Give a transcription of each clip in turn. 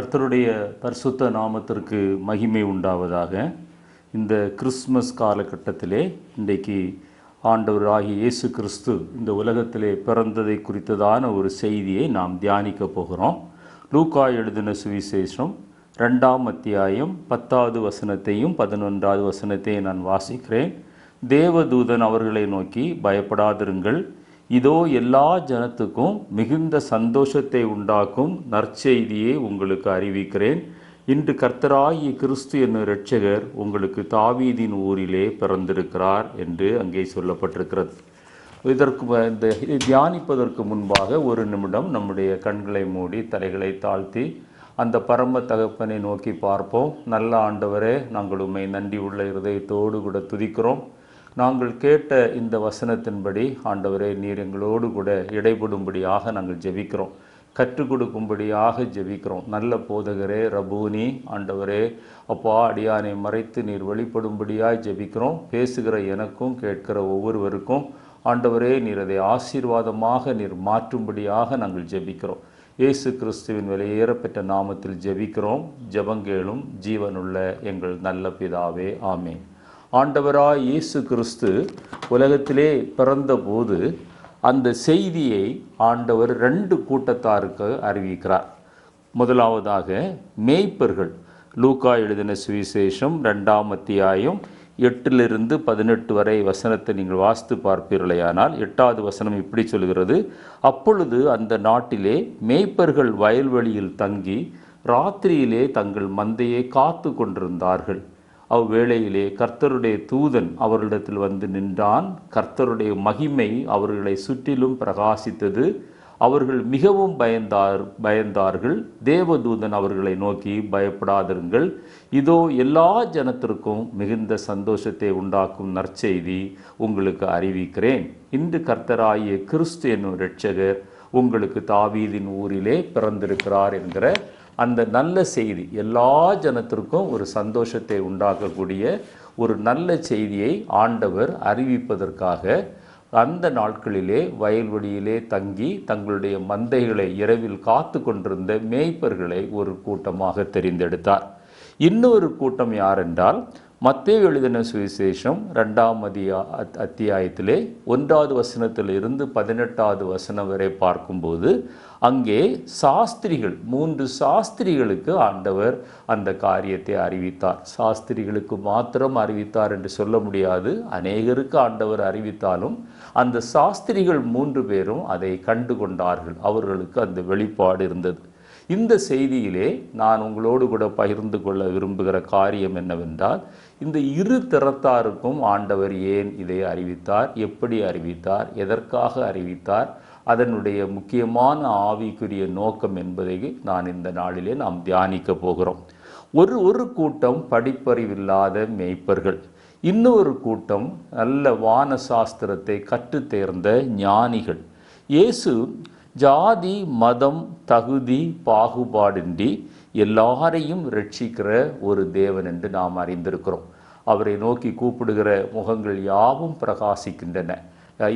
கர்த்தருடைய பரிசுத்த நாமத்திற்கு மகிமை உண்டாவதாக. இந்த கிறிஸ்மஸ் காலகட்டத்திலே இன்றைக்கு ஆண்டவராகிய இயேசு கிறிஸ்து இந்த உலகத்திலே பிறந்ததை குறித்ததான ஒரு செய்தியை நாம் தியானிக்க போகிறோம். லூக்கா எழுதின சுவிசேஷம் 2ஆம் அத்தியாயம் 10வது வசனத்தையும் 11வது வசனத்தையும் நான் வாசிக்கிறேன். தேவதூதன் அவர்களை நோக்கி, பயப்படாதிருங்கள், இதோ எல்லா ஜனத்துக்கும் மிகுந்த சந்தோஷத்தை உண்டாக்கும் நற்செய்தியை உங்களுக்கு அறிவிக்கிறேன். இன்று கர்த்தராகிய கிறிஸ்து என்னும் இரட்சகர் உங்களுக்கு தாவீதின் ஊரிலே பிறந்திருக்கிறார் என்று அங்கே சொல்லப்பட்டிருக்கிறது. இதை தியானிப்பதற்கு முன்பாக ஒரு நிமிடம் நம்முடைய கண்களை மூடி தலைகளை தாழ்த்தி அந்த பரம தகப்பனை நோக்கி பார்ப்போம். நல்ல ஆண்டவரே, நாங்கள் உம்மை நன்றி உள்ள இருதயத்தோடு கூட துதிக்கிறோம். நாங்கள் கேட்ட இந்த வசனத்தின்படி ஆண்டவரே, நீர் எங்களோடு கூட இடைபடும்படியாக நாங்கள் ஜெபிக்கிறோம், கற்றுக் கொடுக்கும்படியாக ஜெபிக்கிறோம். நல்ல போதகரே, ரபூனி, ஆண்டவரே அப்பா, அடியானை மறைத்து நீர் வெளிப்படும்படியாக ஜெபிக்கிறோம். பேசுகிற எனக்கும் கேட்கிற ஒவ்வொருவருக்கும் ஆண்டவரே, நீர் அதை ஆசீர்வாதமாக நீர் மாற்றும்படியாக நாங்கள் ஜெபிக்கிறோம். இயேசு கிறிஸ்துவின் விலையேறப்பெற்ற நாமத்தில் ஜெபிக்கிறோம். ஜெபங்கேளும் ஜீவனுள்ள எங்கள் நல்ல பிதாவே, ஆமேன். ஆண்டவராய் இயேசு கிறிஸ்து உலகத்திலே பிறந்தபோது அந்த செய்தியை ஆண்டவர் 2 கூட்டத்தாருக்கு அறிவிக்கிறார். முதலாவதாக மேய்ப்பர்கள். லூக்கா எழுதின சுவிசேஷம் 2ஆம் அத்தியாயம் 8லிருந்து 18 வரை வசனத்தை நீங்கள் வாசித்து பார்ப்பீர்களேயானால் 8வது வசனம் இப்படி சொல்கிறது: அப்பொழுது அந்த நாட்டிலே மேய்ப்பர்கள் வயல்வெளியில் தங்கி ராத்திரியிலே தங்கள் மந்தையை காத்து கொண்டிருந்தார்கள். அவ்வேளையிலே கர்த்தருடைய தூதன் அவர்களிடத்தில் வந்து நின்றான். கர்த்தருடைய மகிமை அவர்களை சுற்றிலும் பிரகாசித்தது. அவர்கள் மிகவும் பயந்தார்கள். தேவதூதன் அவர்களை நோக்கி, பயப்படாதிருங்கள், இதோ எல்லா ஜனத்திற்கும் மிகுந்த சந்தோஷத்தை உண்டாக்கும் நற்செய்தி உங்களுக்கு அறிவிக்கிறேன். இன்று கர்த்தராகிய கிறிஸ்து என்னும் இரட்சகர் உங்களுக்கு தாவீதின் ஊரிலே பிறந்திருக்கிறார் என்கிற அந்த நல்ல செய்தி, எல்லா ஜனத்திற்கும் ஒரு சந்தோஷத்தை உண்டாக்கக்கூடிய ஒரு நல்ல செய்தியை ஆண்டவர் அறிவிப்பதற்காக அந்த நாட்களிலே வயல்வெளியிலே தங்கி தங்களுடைய மந்தைகளை இரவில் காத்து கொண்டிருந்த மேய்ப்பர்களை ஒரு கூட்டமாக தெரிந்தெடுத்தார். இன்னொரு கூட்டம் யாரென்றால், மத்தேயு எழுதின சுவிசேஷம் 2ஆம் அத்தியாயத்திலே 1வது வசனத்திலிருந்து 18வது வசனம் வரை பார்க்கும்போது அங்கே சாஸ்திரிகள், 3 சாஸ்திரிகளுக்கு ஆண்டவர் அந்த காரியத்தை அறிவித்தார். சாஸ்திரிகளுக்கு மாத்திரம் அறிவித்தார் என்று சொல்ல முடியாது, அநேகருக்கு ஆண்டவர் அறிவித்தாலும் அந்த சாஸ்திரிகள் 3 பேரும் அதை கண்டு கொண்டார்கள். அவர்களுக்கு அந்த வெளிப்பாடு இருந்தது. இந்த செய்தியிலே நான் உங்களோடு கூட பகிர்ந்து கொள்ள விரும்புகிற காரியம் என்னவென்றால், இந்த 2 திறத்தாருக்கும் ஆண்டவர் ஏன் இதை அறிவித்தார், எப்படி அறிவித்தார், எதற்காக அறிவித்தார், அதனுடைய முக்கியமான ஆவிக்குரிய நோக்கம் என்பதை நான் இந்த நாளிலே நாம் தியானிக்க போகிறோம். ஒரு கூட்டம் படிப்பறிவில்லாத மேய்ப்பர்கள், இன்னொரு கூட்டம் நல்ல வான சாஸ்திரத்தை கற்றுத் தேர்ந்த ஞானிகள். இயேசு ஜாதி மதம் தகுதி பாகுபாடின்றி எல்லாரையும் ரட்சிக்கிற ஒரு தேவன் என்று நாம் அறிந்திருக்கிறோம். அவரை நோக்கி கூப்பிடுகிற முகங்கள் யாவும் பிரகாசிக்கின்றன.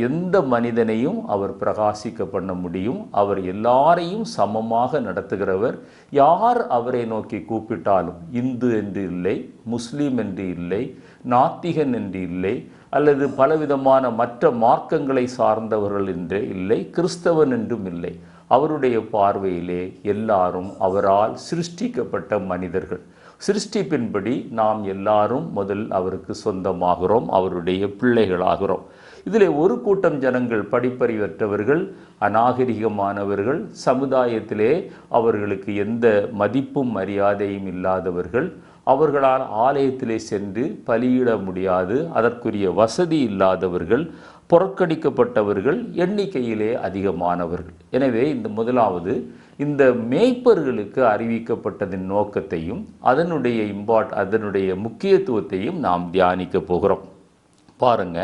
எந்த மனிதனையும் அவர் பிரகாசிக்க பண்ண முடியும். அவர் எல்லாரையும் சமமாக நடத்துகிறவர். யார் அவரை நோக்கி கூப்பிட்டாலும், இந்து என்று இல்லை, முஸ்லீம் என்று இல்லை, நாத்திகன் என்று இல்லை, அல்லது பலவிதமான மற்ற மார்க்கங்களை சார்ந்தவர்கள் என்றே இல்லை, கிறிஸ்தவன் என்றும் இல்லை. அவருடைய பார்வையிலே எல்லாரும் அவரால் சிருஷ்டிக்கப்பட்ட மனிதர்கள். சிருஷ்டிப்பின்படி நாம் எல்லாரும் முதல் அவருக்கு சொந்தமாகிறோம், அவருடைய பிள்ளைகளாகிறோம். இதில் ஒரு கூட்டம் ஜனங்கள் படிப்பறிவற்றவர்கள், அநாகரிகமானவர்கள், சமுதாயத்திலே அவர்களுக்கு எந்த மதிப்பும் மரியாதையும் இல்லாதவர்கள். அவர்களால் ஆலயத்திலே சென்று பலியிட முடியாது, அதற்குரிய வசதி இல்லாதவர்கள், புறக்கணிக்கப்பட்டவர்கள், எண்ணிக்கையிலே அதிகமானவர்கள். எனவே இந்த முதலாவது இந்த மேய்ப்பர்களுக்கு அறிவிக்கப்பட்டதின் நோக்கத்தையும் அதனுடைய முக்கியத்துவத்தையும் நாம் தியானிக்க போகிறோம். பாருங்க,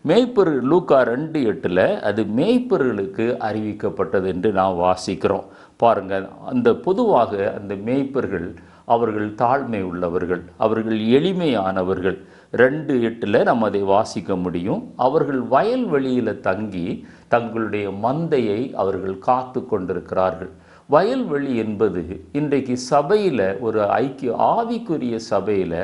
மேய்ப்பர்கள் லூக்கா 2:8 அது மேய்ப்பர்களுக்கு அறிவிக்கப்பட்டது என்று நாம் வாசிக்கிறோம். பாருங்க, அந்த பொதுவாக அந்த மேய்ப்பர்கள் அவர்கள் தாழ்மை உள்ளவர்கள், அவர்கள் எளிமையானவர்கள். 2:8 நம்ம அதை வாசிக்க முடியும். அவர்கள் வயல்வெளியில் தங்கி தங்களுடைய மந்தையை அவர்கள் காத்து கொண்டிருக்கிறார்கள். வயல்வெளி என்பது இன்றைக்கு சபையில் ஒரு ஆவிக்குரிய சபையில்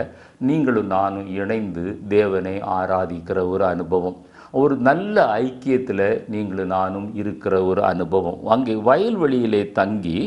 நீங்களும் நானும் இணைந்து தேவனை ஆராதிக்கிற ஒரு அனுபவம், ஒரு நல்ல ஐக்கியத்தில் நீங்களும் நானும் இருக்கிற ஒரு அனுபவம். அங்கே வயல்வெளியிலே தங்கி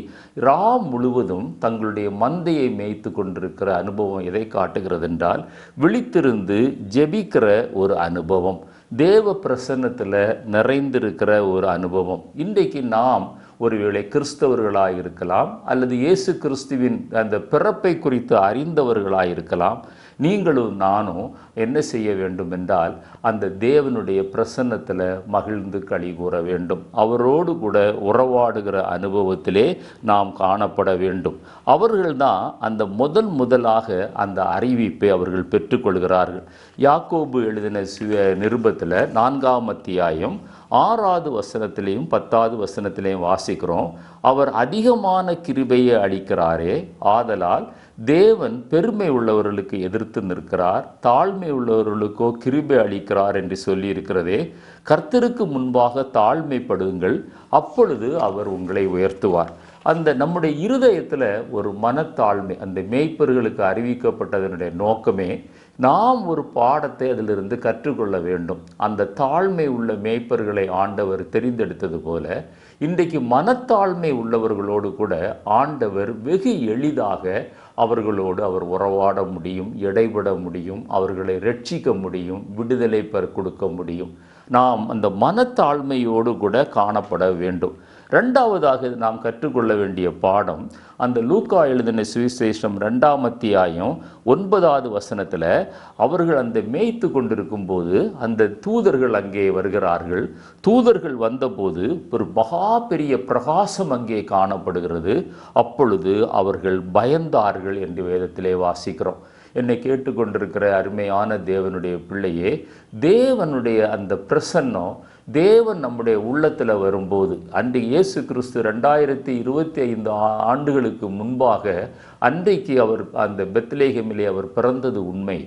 முழுவதும் தங்களுடைய மந்தையை மேய்த்து கொண்டிருக்கிற அனுபவம் எதை காட்டுகிறது என்றால், விழித்திருந்து ஜெபிக்கிற ஒரு அனுபவம், தேவ பிரசன்னத்தில் நிறைந்திருக்கிற ஒரு அனுபவம். இன்றைக்கு நாம் ஒருவேளை கிறிஸ்தவர்களாக இருக்கலாம், அல்லது இயேசு கிறிஸ்துவின் அந்த பிறப்பை குறித்து அறிந்தவர்களாக இருக்கலாம். நீங்களும் நானும் என்ன செய்ய வேண்டும் என்றால், அந்த தேவனுடைய பிரசன்னத்தில் மகிழ்ந்து களி கூற வேண்டும். அவரோடு கூட உறவாடுகிற அனுபவத்திலே நாம் காணப்பட வேண்டும். அவர்கள்தான் அந்த முதலாக அந்த அறிவிப்பை அவர்கள் பெற்றுக்கொள்கிறார்கள். யாக்கோபு எழுதின நிருபத்தில் 4ஆம் அத்தியாயம் 6வது வசனத்திலையும் 10வது வசனத்திலையும் வாசிக்கிறோம். அவர் அதிகமான கிருபையை அளிக்கிறாரே, ஆதலால் தேவன் பெருமை உள்ளவர்களுக்கு எதிர்த்து நிற்கிறார், தாழ்மை உள்ளவர்களுக்கோ கிருபை அளிக்கிறார் என்று சொல்லி இருக்கிறதே. கர்த்தருக்கு முன்பாக தாழ்மைப்படுங்கள், அப்பொழுது அவர் உங்களை உயர்த்துவார். அந்த நம்முடைய இருதயத்தில் ஒரு மனத்தாழ்மை, அந்த மேய்ப்பர்களுக்கு அறிவிக்கப்பட்டதனுடைய நோக்கமே நாம் ஒரு பாடத்தை அதிலிருந்து கற்றுக்கொள்ள வேண்டும். அந்த தாழ்மை உள்ள மேய்ப்பர்களை ஆண்டவர் தெரிந்தெடுத்தது போல, இன்றைக்கு மனத்தாழ்மை உள்ளவர்களோடு கூட ஆண்டவர் வெகு எளிதாக அவர்களோடு அவர் உறவாட முடியும், இடைபட முடியும், அவர்களை ரட்சிக்க முடியும், விடுதலை கொடுக்க முடியும். நாம் அந்த மனத்தாழ்மையோடு கூட காணப்பட வேண்டும். ரெண்டாவதாக நாம் கற்றுக்கொள்ள வேண்டிய பாடம், அந்த லூக்கா எழுதின சுவிசேஷம் 2ஆம் அத்தியாயம் 9வது வசனத்தில் அவர்கள் அந்த மேய்த்து கொண்டிருக்கும் போது அந்த தூதர்கள் அங்கே வருகிறார்கள். தூதர்கள் வந்தபோது ஒரு மகா பெரிய பிரகாசம் அங்கே காணப்படுகிறது. அப்பொழுது அவர்கள் பயந்தார்கள் என்று வேதத்திலே வாசிக்கிறோம். என்னை கேட்டுக்கொண்டிருக்கிற அருமையான தேவனுடைய பிள்ளையே, தேவனுடைய அந்த பிரசன்னம், தேவன் நம்முடைய உள்ளத்தில் வரும்போது, அன்று இயேசு கிறிஸ்து 2025 ஆண்டுகளுக்கு முன்பாக அன்றைக்கு அவர் அந்த பெத்லேகேமிலே அவர் பிறந்தது உண்மை.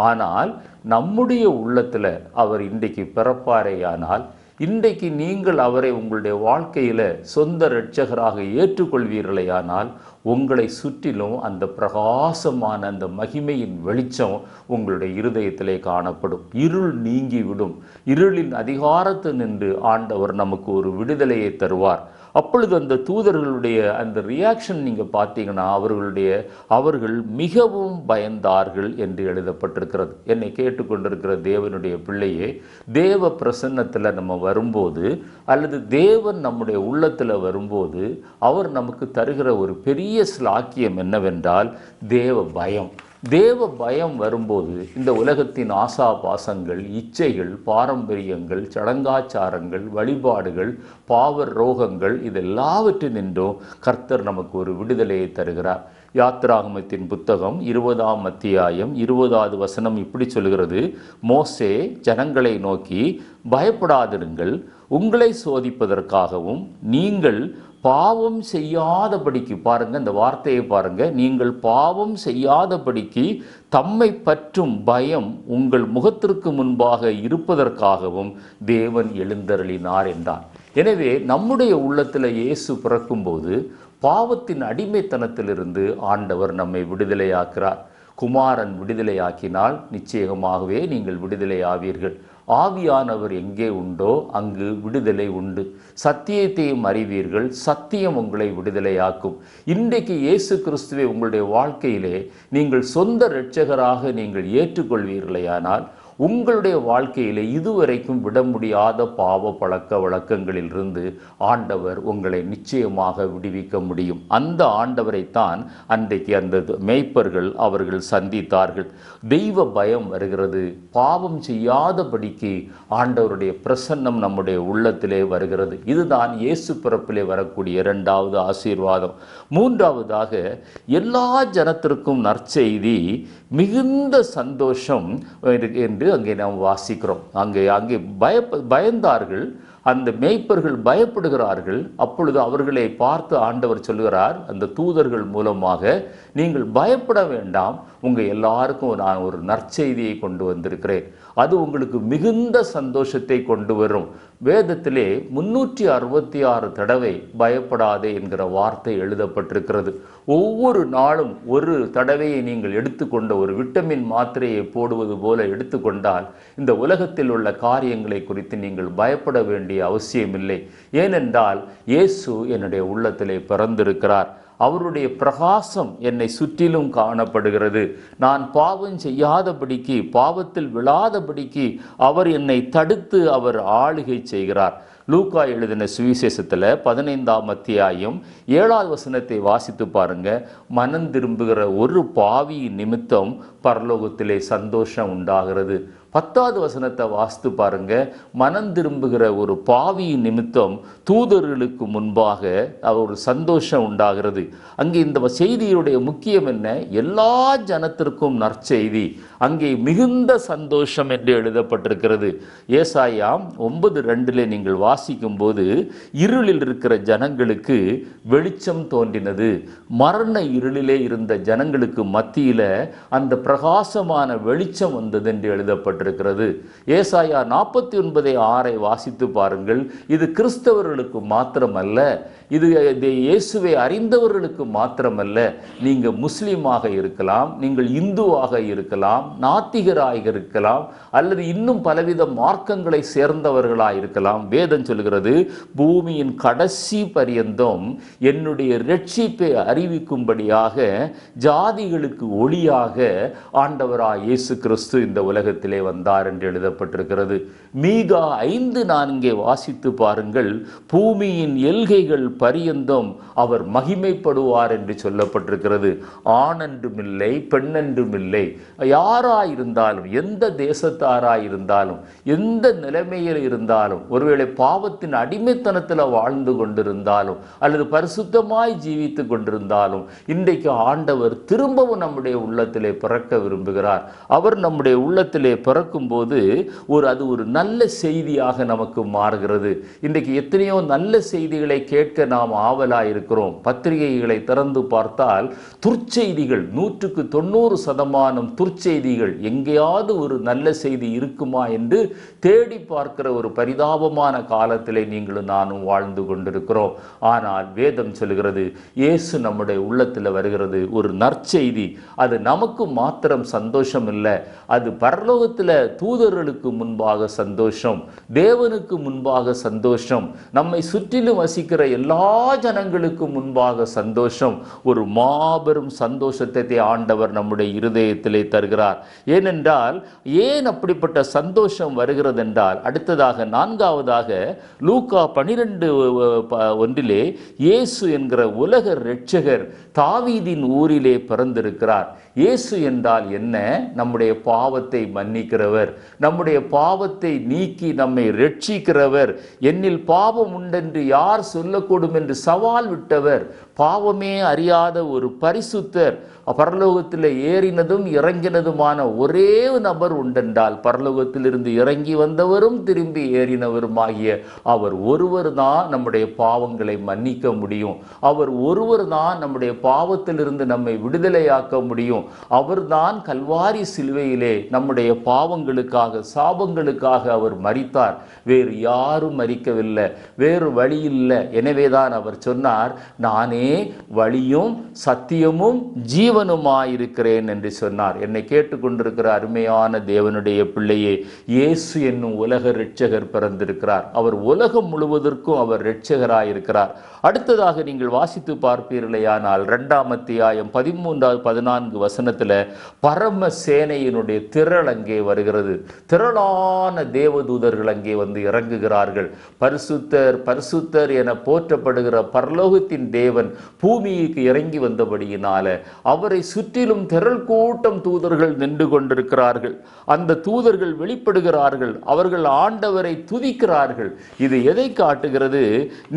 ஆனால் நம்முடைய உள்ளத்தில் அவர் இன்றைக்கு பிறப்பாரேயானால், இன்றைக்கு நீங்கள் அவரை உங்களுடைய வாழ்க்கையில் சொந்த இரட்சகராக ஏற்றுக்கொள்வீர்களேயானால், உங்களை சுற்றிலும் அந்த பிரகாசமான அந்த மகிமையின் வெளிச்சம் உங்களுடைய இருதயத்திலே காணப்படும். இருள் நீங்கிவிடும். இருளின் அதிகாரத்தை நின்று ஆண்டவர் நமக்கு ஒரு விடுதலையை தருவார். அப்பொழுது அந்த தூதர்களுடைய அந்த ரியாக்ஷன் நீங்கள் பார்த்தீங்கன்னா, அவர்கள் மிகவும் பயந்தார்கள் என்று எழுதப்பட்டிருக்கிறது. என்னை கேட்டுக்கொண்டிருக்கிற தேவனுடைய பிள்ளையே, தேவ பிரசன்னத்தில் நம்ம வரும்போது, அல்லது தேவன் நம்முடைய உள்ளத்தில் வரும்போது, அவர் நமக்கு தருகிற ஒரு பெரிய ஸ்லாக்கியம் என்னவென்றால் தேவ பயம். தேவ பயம் வரும்போது இந்த உலகத்தின் ஆசா பாசங்கள், இச்சைகள், பாரம்பரியங்கள், சடங்காச்சாரங்கள், வழிபாடுகள், பாவ ரோகங்கள், இதெல்லாவற்றினின்றும் கர்த்தர் நமக்கு ஒரு விடுதலையை தருகிறார். யாத்திராகமத்தின் புத்தகம் 20ஆம் அத்தியாயம் 20வது வசனம் இப்படி சொல்கிறது, மோசே ஜனங்களை நோக்கி, பயப்படாதிருங்கள், உங்களை சோதிப்பதற்காகவும் நீங்கள் பாவம் செய்யாதபடிக்கு, பாருங்க இந்த வார்த்தையை பாருங்க, நீங்கள் பாவம் செய்யாதபடிக்கு தம்மை பற்றும் பயம் உங்கள் முகத்திற்கு முன்பாக இருப்பதற்காகவும் தேவன் எழுந்தருளினார் என்றார். எனவே நம்முடைய உள்ளத்தில் இயேசு பிறக்கும்போது பாவத்தின் அடிமைத்தனத்திலிருந்து ஆண்டவர் நம்மை விடுதலையாக்குறார். குமாரன் விடுதலையாக்கினால் நிச்சயமாகவே நீங்கள் விடுதலை ஆவீர்கள். ஆவியானவர் எங்கே உண்டோ அங்கு விடுதலை உண்டு. சத்தியத்தையும் அறிவீர்கள், சத்தியம் உங்களை விடுதலையாக்கும். இன்றைக்கு இயேசு கிறிஸ்துவை உங்களுடைய வாழ்க்கையிலே நீங்கள் சொந்த இரட்சகராக நீங்கள் ஏற்றுக்கொள்வீர்களேயானால், உங்களுடைய வாழ்க்கையில் இதுவரைக்கும் விட முடியாத பாவ பழக்க வழக்கங்களிலிருந்து ஆண்டவர் உங்களை நிச்சயமாக விடுவிக்க முடியும். அந்த ஆண்டவரைத்தான் அன்றைக்கு அந்த மேய்ப்பர்கள் அவர்கள் சந்தித்தார்கள். தெய்வ பயம் வருகிறது. பாவம் செய்யாதபடிக்கு ஆண்டவருடைய பிரசன்னம் நம்முடைய உள்ளத்திலே வருகிறது. இதுதான் இயேசு பிறப்பிலே வரக்கூடிய இரண்டாவது ஆசீர்வாதம். மூன்றாவதாக, எல்லா ஜனத்திற்கும் நற்செய்தி, மிகுந்த சந்தோஷம் என்று அங்கே நாம் வாசிக்கிறோம். அங்கே பயந்தார்கள், அந்த மேய்ப்பர்கள் பயப்படுகிறார்கள். அப்பொழுது அவர்களை பார்த்து ஆண்டவர் சொல்கிறார், அந்த தூதர்கள் மூலமாக, நீங்கள் பயப்பட வேண்டாம், உங்கள் எல்லாருக்கும் நான் ஒரு நற்செய்தியை கொண்டு வந்திருக்கிறேன். அது உங்களுக்கு மிகுந்த சந்தோஷத்தை கொண்டு வரும். வேதத்திலே 366 தடவை பயப்படாதே என்கிற வார்த்தை எழுதப்பட்டிருக்கிறது. ஒவ்வொரு நாளும் ஒரு தடவையை நீங்கள் எடுத்துக்கொண்ட ஒரு விட்டமின் மாத்திரையை போடுவது போல எடுத்துக்கொண்டால் இந்த உலகத்தில் உள்ள காரியங்களை குறித்து நீங்கள் பயப்பட வேண்டிய அவசியமில்லை. ஏனென்றால் இயேசு என்னுடைய உள்ளத்திலே பிறந்திருக்கிறார். அவருடைய பிரகாசம் என்னை சுற்றிலும் காணப்படுகிறது. நான் பாவம் செய்யாதபடிக்கு, பாவத்தில் விழாதபடிக்கு அவர் என்னை தடுத்து அவர் ஆளுகை செய்கிறார். லூக்கா எழுதின சுவிசேஷத்தில் 15ஆம் அத்தியாயம் 7வது வசனத்தை வாசித்து பாருங்க. மனம் திரும்புகிற ஒரு பாவி நிமித்தம் பரலோகத்திலே சந்தோஷம் உண்டாகிறது. 10வது வசனத்தை வாசித்து பாருங்க. மனம் திரும்புகிற ஒரு பாவியின் நிமித்தம் தூதர்களுக்கு முன்பாக ஒரு சந்தோஷம் உண்டாகிறது. அங்கே இந்த செய்தியுடைய முக்கியம் என்ன? எல்லா ஜனத்திற்கும் நற்செய்தி. அங்கே மிகுந்த சந்தோஷம் என்று எழுதப்பட்டிருக்கிறது. ஏசாயா 9:2 நீங்கள் வாசிக்கும் போது, இருளில் இருக்கிற ஜனங்களுக்கு வெளிச்சம் தோன்றினது. மரண இருளிலே இருந்த ஜனங்களுக்கு மத்தியில அந்த பிரகாசமான வெளிச்சம் வந்தது என்று எழுதப்பட்டிருக்கிறது. ஏசாயா 49:6 வாசித்து பாருங்கள். இது கிறிஸ்தவர்களுக்கு மாத்திரமல்ல, இது இயேசுவை அறிந்தவர்களுக்கு மாத்திரமல்ல. நீங்க முஸ்லீமாக இருக்கலாம், நீங்கள் இந்துவாக இருக்கலாம், நாத்திகராக இருக்கலாம், அல்லது இன்னும் பலவித மார்க்கங்களை சேர்ந்தவர்களாக இருக்கலாம். வேதம் சொல்கிறது, பூமியின் கடைசி பரியந்தம் என்னுடைய இரட்சிப்பை அறிவிக்கும்படியாக ஜாதிகளுக்கு ஒளியாக ஆண்டவராய் இயேசு கிறிஸ்து இந்த உலகத்திலே வந்தார் என்று எழுதப்பட்டிருக்கிறது. மீகா 5:4 வாசித்து பாருங்கள். பூமியின் எல்கைகள் பரியந்தம் அவர் மகிமைப்படுவார் என்று சொல்லப்பட்டிருக்கிறது. ஆணென்றுமில்லை, பெண்ணென்றுமில்லை, யாராயிருந்தாலும், எந்த தேசத்தாராயிருந்தாலும், எந்த நிலைமையில் இருந்தாலும், ஒருவேளை பாவத்தின் அடிமைத்தனத்தில் வாழ்ந்து கொண்டிருந்தாலும் அல்லது பரிசுத்தமாய் ஜீவித்து கொண்டிருந்தாலும், இன்றைக்கு ஆண்டவர் திரும்பவும் நம்முடைய உள்ளத்திலே பிறக்க விரும்புகிறார். அவர் நம்முடைய உள்ளத்திலே பிறக்கும் போது அது ஒரு நல்ல செய்தியாக நமக்கு மாறுகிறது. இன்றைக்கு எத்தனையோ நல்ல செய்திகளை கேட்க நாம் ஆவலாயிருக்கிறோம். பத்திரிகைகளை திறந்து பார்த்தால் துர்ச்செய்திகள் 190% துர்ச்செய்திகள். எங்கேயாவது ஒரு நல்ல செய்தி இருக்குமா என்று தேடி பார்க்கிற ஒரு பரிதாபமான காலத்திலே நீங்களும் நானும் வாழ்ந்து கொண்டிருக்கிறோம். ஆனால் வேதம் சொல்கிறது, இயேசு நம்முடைய உள்ளத்தில் வருகிறது ஒரு நற்செய்தி. அது நமக்கு மாத்திரம் சந்தோஷம் இல்லை, அது பரலோகத்தில் தூதர்களுக்கு முன்பாக சந்தோஷம், தேவனுக்கு முன்பாக சந்தோஷம், நம்மை சுற்றிலும் வசிக்கிற எல்லா ஜனங்களுக்கு முன்பாக சந்தோஷம். ஒரு மாபெரும் சந்தோஷத்தை ஆண்டவர் நம்முடைய இருதயத்திலே தருகிறார். ஏனென்றால் ஏன் அப்படிப்பட்ட சந்தோஷம் வருகிறது என்றால், அடுத்ததாக 4வதாக லூக்கா 12:1 இயேசு என்கிற உலக இரட்சகர் தாவீதின் ஊரிலே பிறந்திருக்கிறார். இயேசு என்றால் என்ன? நம்முடைய பாவத்தை மன்னிக்கிறவர், நம்முடைய பாவத்தை நீக்கி நம்மை ரட்சிக்கிறவர். என்னில் பாவம் உண்டென்று யார் சொல்லக்கூடும் என்று சவால் விட்டவர், பாவமே அறியாத ஒரு பரிசுத்தர். பரலோகத்தில் ஏறினதும் இறங்கினதுமான ஒரே நபர் உண்டென்றால் பரலோகத்திலிருந்து இறங்கி வந்தவரும் திரும்பி ஏறினவரும் ஆகிய அவர் ஒருவர் தான் நம்முடைய பாவங்களை மன்னிக்க முடியும். அவர் ஒருவர் தான் நம்முடைய பாவத்திலிருந்து நம்மை விடுதலையாக்க முடியும். அவர்தான் கல்வாரி சிலுவையிலே நம்முடைய பாவங்களுக்காக, சாபங்களுக்காக அவர் மரித்தார். வேறு யாரும் மரிக்கவில்லை, வேறு வழி இல்லை. எனவேதான் அவர் சொன்னார், நானே வழியும் சத்தியமும் ஜீவனுமாயிருக்கிறேன் என்று சொன்னார். என்னை கேட்டுக்கொண்டிருக்கிற அருமையான தேவனுடைய பிள்ளையே, இயேசு என்னும் உலக இரட்சகர் பிறந்திருக்கிறார். அவர் உலகம் முழுவதற்கும் அவர் இரட்சகராயிருக்கிறார். அடுத்ததாக நீங்கள் வாசித்து பார்ப்பீர்களேயானால் 2ஆம் அத்தியாயம் 13-14 வசனத்தில் பரம சேனையினுடைய திரள் அங்கே வருகிறது. திரளான தேவதூதர்கள் அங்கே வந்து இறங்குகிறார்கள். பரிசுத்தர் பரிசுத்தர் என போற்றப்படுகிற பரலோகத்தின் தேவன் பூமிக்கு இறங்கி வந்தபடியினால அவரை சுற்றிலும் திரள் கூட்டம் தூதர்கள் நின்று கொண்டிருக்கிறார்கள். அந்த தூதர்கள் வெளிப்படுகிறார்கள், அவர்கள் ஆண்டவரை துதிக்கிறார்கள். இது எதை காட்டுகிறது?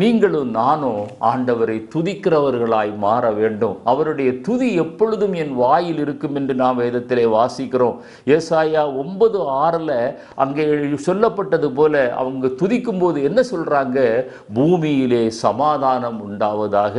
நீங்களும் நானும் ஆண்டவரை துதிக்கிறவர்களாய் மாற வேண்டும். அவருடைய துதி எப்பொழுதும் என் வாயில் இருக்கும் என்று நாம் வேதத்திலே வாசிக்கிறோம். ஏசாயா 9:6 அங்கே சொல்லப்பட்டது போல அவங்க துதிக்கும் போது என்ன சொல்றாங்க? பூமியிலே சமாதானம் உண்டாவதாக,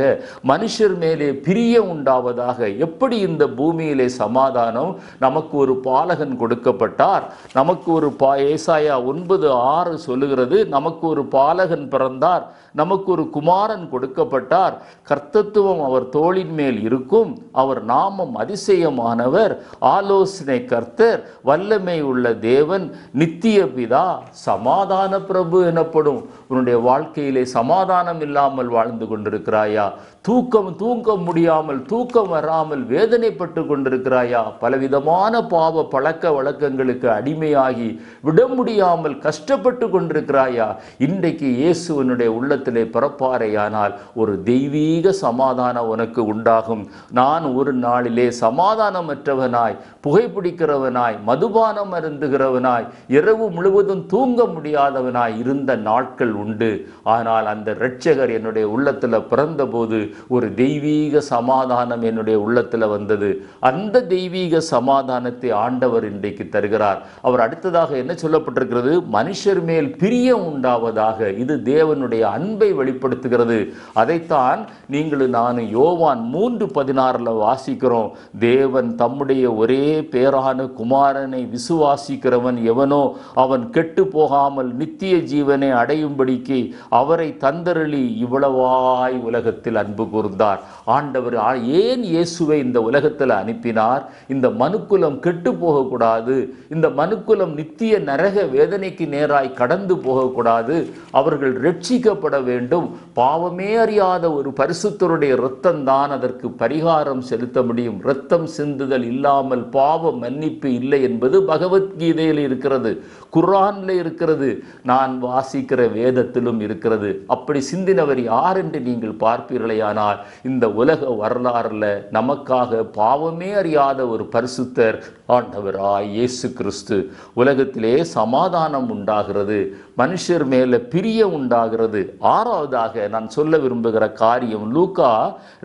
மனுஷர் மேலே பிரியம் உண்டாவதாக. எப்படி இந்த பூமியிலே சமாதானம்? நமக்கு ஒரு பாலகன் கொடுக்கப்பட்டார். நமக்கு ஒரு ஏசாயா 9:6 சொல்லுகிறது, நமக்கு ஒரு பாலகன் பிறந்தார், நமக்கு ஒரு குமாரன் கொடுக்கப்பட்டார், கர்த்தத்துவம் அவர் தோளின் மேல் இருக்கும், அவர் நாமம் அதிசயமானவர், ஆலோசனை கர்த்தர், வல்லமை உள்ள தேவன், நித்திய பிதா, சமாதான பிரபு எனப்படும். உன்னுடைய வாழ்க்கையிலே சமாதானம் இல்லாமல் வாழ்ந்து கொண்டிருக்கிறாயா? தூங்க முடியாமல், தூக்கம் வராமல் வேதனைப்பட்டு கொண்டிருக்கிறாயா? பலவிதமான பாவ பழக்க வழக்கங்களுக்கு அடிமையாகி விட முடியாமல் கஷ்டப்பட்டு கொண்டிருக்கிறாயா? இன்றைக்கு இயேசுவனுடைய உள்ளத்திலே பிறப்பாரையானால் ஒரு தெய்வீக சமாதானம் உனக்கு உண்டாகும். நான் ஒரு நாளிலே சமாதானமற்றவனாய், புகைப்பிடிக்கிறவனாய், மதுபானம் அருந்துகிறவனாய், இரவு முழுவதும் தூங்க முடியாதவனாய் இருந்த நாட்கள் உண்டு. ஆனால் அந்த இரட்சகர் என்னுடைய உள்ளத்தில் பிறந்தபோது ஒரு தெய்வீக சமாதானம் என்னுடைய உள்ளத்தில் வந்தது. அந்த தெய்வீக சமாதானத்தை ஆண்டவர் இன்றைக்கு தருகிறார். அவர் அடுத்ததாக என்ன சொல்லப்பட்டிருக்கிறது? மனுஷர் மேல் பிரியம் உண்டாவதாக. இது தேவனுடைய அன்பை வெளிப்படுத்துகிறது. அதைத்தான் நீங்களும் நானும் யோவான் 3:16 வாசிக்கிறோம். தேவன் தம்முடைய ஒரே பேரான குமாரனை விசுவாசிக்கிறவன் எவனோ அவன் கெட்டு போகாமல் நித்திய ஜீவனை அடையும்படிக்கு அவரை தந்தருளி இவ்வளவாய் உலகத்தில் அன்பு கூர்ந்தார். ஆண்டவர் ஏன் இயேசுவை இந்த உலகத்தில் அனுப்பினார்? இந்த மனுக்குலம் கெட்டு போகக்கூடாது, இந்த மனுக்குலம் நித்திய நரக வேதனைக்கு நேராய் கடந்து போகக்கூடாது, அவர்கள் ரட்சிக்கப்பட வேண்டும். பாவமே அறியாத ஒரு பரிசுத்தருடைய இரத்தம் தான் அதற்கு பரிகாரம் செலுத்த முடியும். இரத்தம் சிந்துதல் இல்லாமல் பாவ மன்னிப்பு இல்லை என்பது பகவத்கீதையில் இருக்கிறது, குர்ஆனில் இருக்கிறது, நான் வாசிக்கிற வேதத்திலும் இருக்கிறது. அப்படி சிந்தினவர் யார் என்று நீங்கள் பார்ப்பீர்களேயானால் இந்த உலக வரலாறுல நமக்காக பாவமே அறியாத ஒரு பரிசுத்தர் ஆண்டவராய் இயேசு கிறிஸ்து. உலகத்திலே சமாதானம் உண்டாகிறது, மனுஷர் மேல பிரியம் உண்டாகிறது. ஆறாவதாக நான் சொல்ல விரும்புகிற காரியம் லூக்கா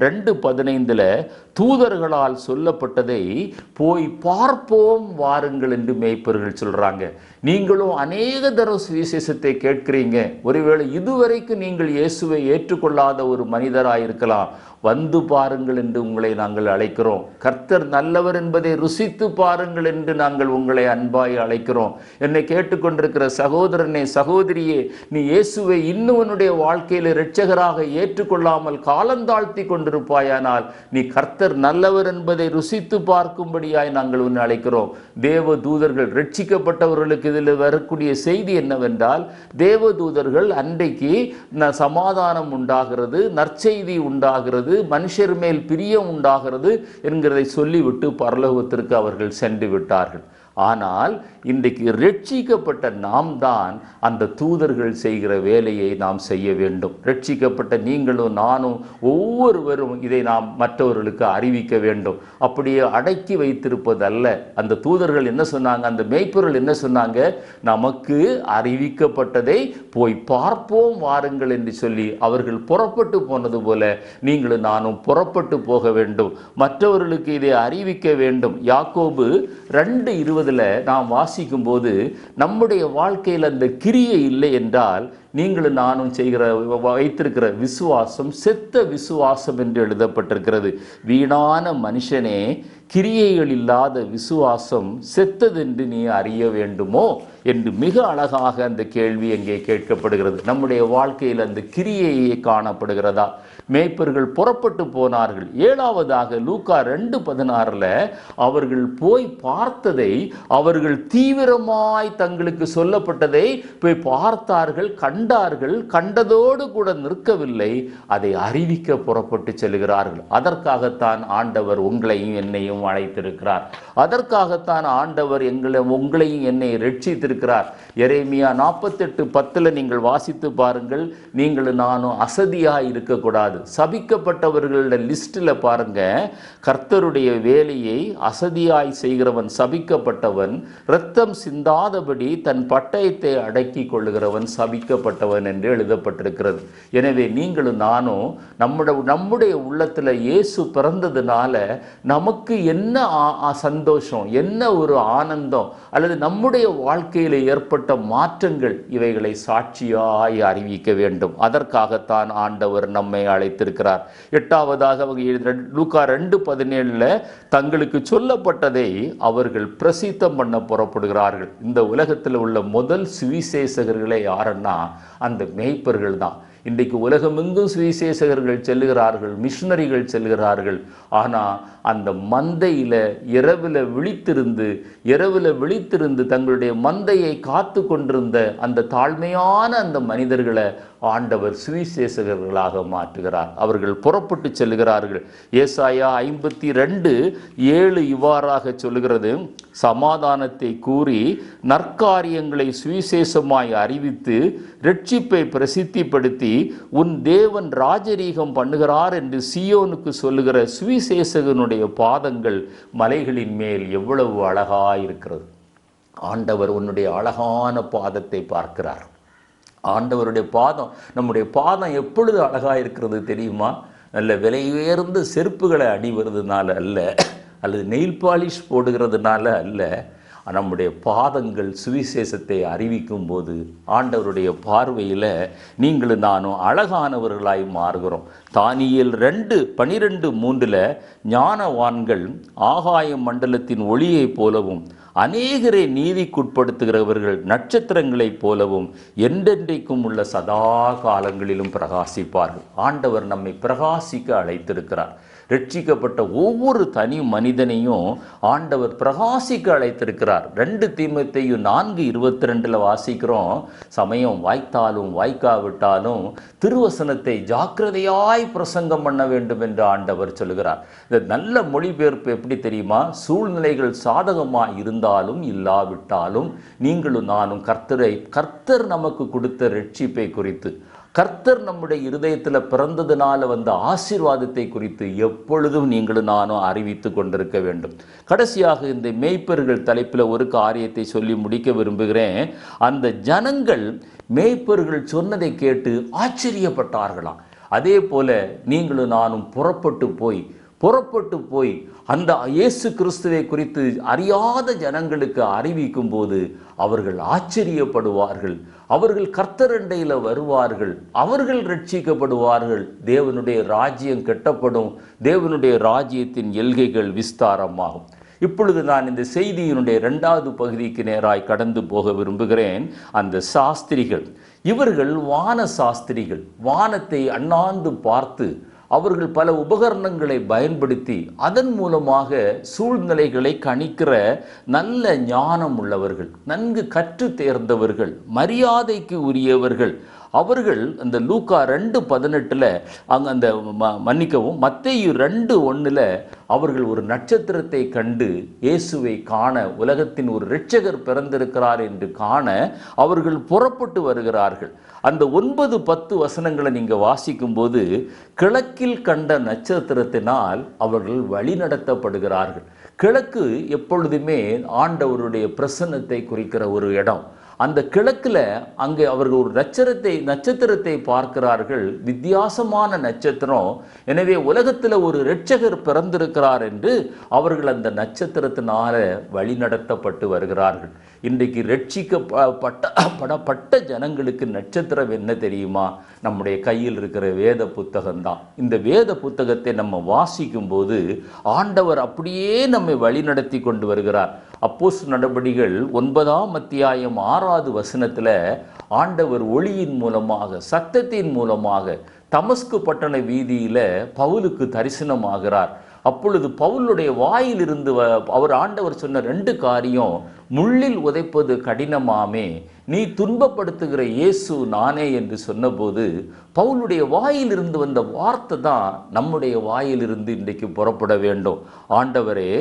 2:15 தூதர்களால் சொல்லப்பட்டதை போய் பார்ப்போம் வாருங்கள் என்று மேய்ப்பர்கள் சொல்றாங்க. நீங்களும் அநேக தடவை சுவிசேஷத்தை கேட்கிறீங்க. ஒருவேளை இதுவரைக்கும் நீங்கள் இயேசுவை ஏற்றுக்கொள்ளாத ஒரு மனிதராயிருக்கலாம். வந்து பாருங்கள் என்று உங்களை நாங்கள் அழைக்கிறோம். கர்த்தர் நல்லவர் என்பதை ருசித்து பாருங்கள் என்று நாங்கள் உங்களை அன்பாய் அழைக்கிறோம். என்னை கேட்டுக்கொண்டிருக்கிற சகோதரனே, சகோதரியே, நீ இயேசுவை இன்னும் உன்னுடைய வாழ்க்கையில் இரட்சகராக ஏற்றுக்கொள்ளாமல் காலந்தாழ்த்தி கொண்டிருப்பாயானால் நீ கர்த்தர் நல்லவர் என்பதை ருசித்து பார்க்கும்படியாய் நாங்கள் உன்னை அழைக்கிறோம். தேவ தூதர்கள், ரட்சிக்கப்பட்டவர்களுக்கு இதில் வரக்கூடிய செய்தி என்னவென்றால், தேவ தூதர்கள் அன்றைக்கு சமாதானம் உண்டாகிறது, நற்செய்தி உண்டாகிறது, மனுஷர் மேல் பிரியம் உண்டாகிறது என்கிறதை சொல்லிவிட்டு பரலோகத்திற்கு அவர்கள் சென்று விட்டார்கள். ஆனால் இன்றைக்கு ரட்சிக்கப்பட்ட நாம் தான் அந்த தூதர்கள் செய்கிற வேலையை நாம் செய்ய வேண்டும். ரட்சிக்கப்பட்ட நீங்களும் நானும் ஒவ்வொருவரும் இதை நாம் மற்றவர்களுக்கு அறிவிக்க வேண்டும். அப்படியே அடக்கி வைத்திருப்பதல்ல. அந்த தூதர்கள் என்ன சொன்னாங்க? அந்த மேய்ப்பொருள் என்ன சொன்னாங்க? நமக்கு அறிவிக்கப்பட்டதை போய் பார்ப்போம் வாருங்கள் என்று சொல்லி அவர்கள் புறப்பட்டு போனது போல நீங்களும் நானும் புறப்பட்டு போக வேண்டும், மற்றவர்களுக்கு இதை அறிவிக்க வேண்டும். யாக்கோபு 2:20 நாம் வாசிக்கும் போது நம்முடைய வாழ்க்கையில் அந்த கிரியை இல்லை என்றால் நீங்களும் நானும் செய்கிற வைத்திருக்கிற விசுவாசம் செத்த விசுவாசம் என்று எழுதப்பட்டிருக்கிறது. வீணான மனுஷனே, கிரியைகள் இல்லாத விசுவாசம் செத்ததென்று நீ அறிய வேண்டுமோ என்று மிக அழகாக அந்த கேள்வி அங்கே கேட்கப்படுகிறது. நம்முடைய வாழ்க்கையில் அந்த கிரியையே காணப்படுகிறதா? மேய்ப்பர்கள் புறப்பட்டு போனார்கள். ஏழாவதாக லூக்கா 2:16 அவர்கள் போய் பார்த்ததை, அவர்கள் தீவிரமாய் தங்களுக்கு சொல்லப்பட்டதை போய் பார்த்தார்கள், கண்டார்கள். கண்டதோடு கூட நிற்கவில்லை, அதை அறிவிக்க புறப்பட்டு செல்கிறார்கள். அதற்காகத்தான் ஆண்டவர் உங்களையும் என்னையும் அழைத்திருக்கிறார். அதற்காகத்தான் ஆண்டவர் உங்களையும் என்னை ரட்சித்திருக்கிறார். எரேமியா 48:10 நீங்கள் வாசித்து பாருங்கள். நீங்களும் நானும் அசதியாய் இருக்கக்கூடாது. சபிக்கப்பட்டவர்களோட லிஸ்டில் பாருங்க, கர்த்தருடைய வேலையை அசதியாய் செய்கிறவன் சபிக்கப்பட்டவன், இரத்தம் சிந்தாதபடி தன் பட்டயத்தை அடக்கி கொள்ளுகிறவன் சபிக்கப்பட்டவன் என்று எழுதப்பட்டிருக்கிறது. எனவே நீங்களும் நானும் நம்முடைய உள்ளத்தில் இயேசு பிறந்ததுனால நமக்கு என்ன சந்தோஷம், என்ன ஒரு ஆனந்தம், அல்லது நம்முடைய வாழ்க்கையில் ஏற்பட்ட மாற்றங்கள், இவைகளை சாட்சியாய் அறிவிக்க வேண்டும். அதற்காகத்தான் ஆண்டவர் நம்மை அழைத்திருக்கிறார். 8வதாக லூக்கா 2:17 தங்களுக்கு சொல்லப்பட்டதை அவர்கள் பிரசித்தம் பண்ண புறப்படுகிறார்கள். இந்த உலகத்தில் உள்ள முதல் சுவிசேஷகர்களே யாருன்னா அந்த மேய்ப்பர்கள் தான். இன்றைக்கு உலகமெங்கும் சுவிசேஷகர்கள் செல்லுகிறார்கள், மிஷனரிகள் செல்கிறார்கள். ஆனால் அந்த மந்தையில் இரவில் விழித்திருந்து தங்களுடைய மந்தையை காத்து கொண்டிருந்த அந்த தாழ்மையான அந்த மனிதர்களை ஆண்டவர் சுவிசேஷகர்களாக மாற்றுகிறார். அவர்கள் புறப்பட்டு செல்கிறார்கள். ஏசாயா 52:7 இவ்வாறாக சொல்லுகிறது: சமாதானத்தை கூறி நற்காரியங்களை சுவிசேஷமாய் அறிவித்து இரட்சிப்பை பிரசித்திப்படுத்தி உன் தேவன் ராஜரீகம் பண்ணுகிறார் என்று சியோனுக்கு சொல்லுகிற சுவிசேஷகனுடைய பாதங்கள் மலைகளின் மேல் எவ்வளவு அழகாயிருக்கிறது. ஆண்டவர் உன்னுடைய அழகான பாதத்தை பார்க்கிறார். ஆண்டவருடைய பாதம், நம்முடைய பாதம் எப்பொழுது அழகாக இருக்கிறது தெரியுமா? நல்ல விலை உயர்ந்த செருப்புகளை அணிவதுனால அல்ல, அல்லது நெயில் பாலிஷ் போடுகிறதுனால அல்ல. நம்முடைய பாதங்கள் சுவிசேஷத்தை அறிவிக்கும் போது ஆண்டவருடைய பார்வையில் நீங்களும் நானும் அழகானவர்களாய் மாறுகிறோம். தானியேல் 2:12-3 ஞானவான்கள் ஆகாய மண்டலத்தின் ஒளியைப் போலவும் அநேகரை நீதிக்குட்படுத்துகிறவர்கள் நட்சத்திரங்களைப் போலவும் என்றென்றைக்கும் உள்ள சதா காலங்களிலும் பிரகாசிப்பார்கள். ஆண்டவர் நம்மை பிரகாசிக்க அழைத்திருக்கிறார். ரட்சிக்கப்பட்ட ஒவ்வொரு தனி மனிதனையும் ஆண்டவர் பிரகாசிக்க அழைத்திருக்கிறார். 2 தீமோத்தேயு 4:22 வாசிக்கிறோம்: சமயம் வாய்த்தாலும் வாய்க்காவிட்டாலும் திருவசனத்தை ஜாக்கிரதையாய் பிரசங்கம் பண்ண வேண்டும் என்று ஆண்டவர் சொல்கிறார். இந்த நல்ல மொழிபெயர்ப்பு எப்படி தெரியுமா? சூழ்நிலைகள் சாதகமாக இருந்தாலும் இல்லாவிட்டாலும் நீங்களும் நானும் கர்த்தர் நமக்கு கொடுத்த ரட்சிப்பை குறித்து, கர்த்தர் நம்முடைய இருதயத்தில் பிறந்ததுனால வந்த ஆசீர்வாதத்தை குறித்து எப்பொழுதும் நீங்களும் நானும் அறிவித்து கொண்டிருக்க வேண்டும். கடைசியாக இந்த மேய்ப்பர்கள் தலைப்பில் ஒரு காரியத்தை சொல்லி முடிக்க விரும்புகிறேன். அந்த ஜனங்கள் மேய்ப்பர்கள் சொன்னதை கேட்டு ஆச்சரியப்பட்டார்களாம். அதே போல நீங்களும் நானும் புறப்பட்டு போய் அந்த இயேசு கிறிஸ்துவை குறித்து அறியாத ஜனங்களுக்கு அறிவிக்கும் போது அவர்கள் ஆச்சரியப்படுவார்கள். அவர்கள் கர்த்தரண்டையில் வருவார்கள். அவர்கள் ரட்சிக்கப்படுவார்கள். தேவனுடைய ராஜ்யம் கட்டப்படும். தேவனுடைய ராஜ்யத்தின் எல்கைகள் விஸ்தாரமாகும். இப்பொழுது நான் இந்த செய்தியினுடைய 2வது பகுதிக்கு நேராய் கடந்து போக விரும்புகிறேன். அந்த சாஸ்திரிகள், இவர்கள் வான சாஸ்திரிகள். வானத்தை அண்ணாந்து பார்த்து அவர்கள் பல உபகரணங்களை பயன்படுத்தி அதன் மூலமாக சூழ்நிலைகளை கணிக்கிற நல்ல ஞானம் உள்ளவர்கள், நன்கு கற்று தேர்ந்தவர்கள், மரியாதைக்கு உரியவர்கள். அவர்கள் அந்த லூக்கா 2:18 அங்கே அந்த மன்னிக்கவும் மத்தேயு 2:1 அவர்கள் ஒரு நட்சத்திரத்தை கண்டு இயேசுவை காண, உலகத்தின் ஒரு இரட்சகர் பிறந்திருக்கிறார் என்று காண அவர்கள் புறப்பட்டு வருகிறார்கள். அந்த 9-10 வசனங்களை நீங்கள் வாசிக்கும் போது கிழக்கில் கண்ட நட்சத்திரத்தினால் அவர்கள் வழி நடத்தப்படுகிறார்கள். கிழக்கு எப்பொழுதுமே ஆண்டவருடைய பிரசன்னத்தை குறிக்கிற ஒரு இடம். அந்த கிழக்கில் அங்கே அவர்கள் ஒரு நட்சத்திரத்தை பார்க்கிறார்கள். வித்தியாசமான நட்சத்திரம். எனவே உலகத்தில் ஒரு இரட்சகர் பிறந்திருக்கிறார் என்று அவர்கள் அந்த நட்சத்திரத்தினால வழி நடத்தப்பட்டு வருகிறார்கள். இன்றைக்கு ரட்சிக்கப்பட்ட ஜனங்களுக்கு நட்சத்திரம் என்ன தெரியுமா? நம்முடைய கையில் இருக்கிற வேத புத்தகம்தான். இந்த வேத புத்தகத்தை நம்ம வாசிக்கும் போது ஆண்டவர் அப்படியே நம்மை வழி நடத்தி கொண்டு வருகிறார். அப்போஸ்தலர் நடபடிகள் 9ஆம் அத்தியாயம் 6வது வசனத்தில் ஆண்டவர் ஒளியின் மூலமாக, சத்தத்தின் மூலமாக தமஸ்கு பட்டண வீதியில் பவுலுக்கு தரிசனமாகிறார். அப்பொழுது பவுலுடைய வாயிலிருந்து ஆண்டவர் சொன்ன 2 காரியம்: முள்ளில் உதைப்பது கடினமாமே, நீ துன்பப்படுத்துகிற இயேசு நானே என்று சொன்னபோது பவுலுடைய வாயிலிருந்து வந்த வார்த்தை தான் நம்முடைய வாயிலிருந்து இன்றைக்கு புறப்பட வேண்டும். ஆண்டவரே,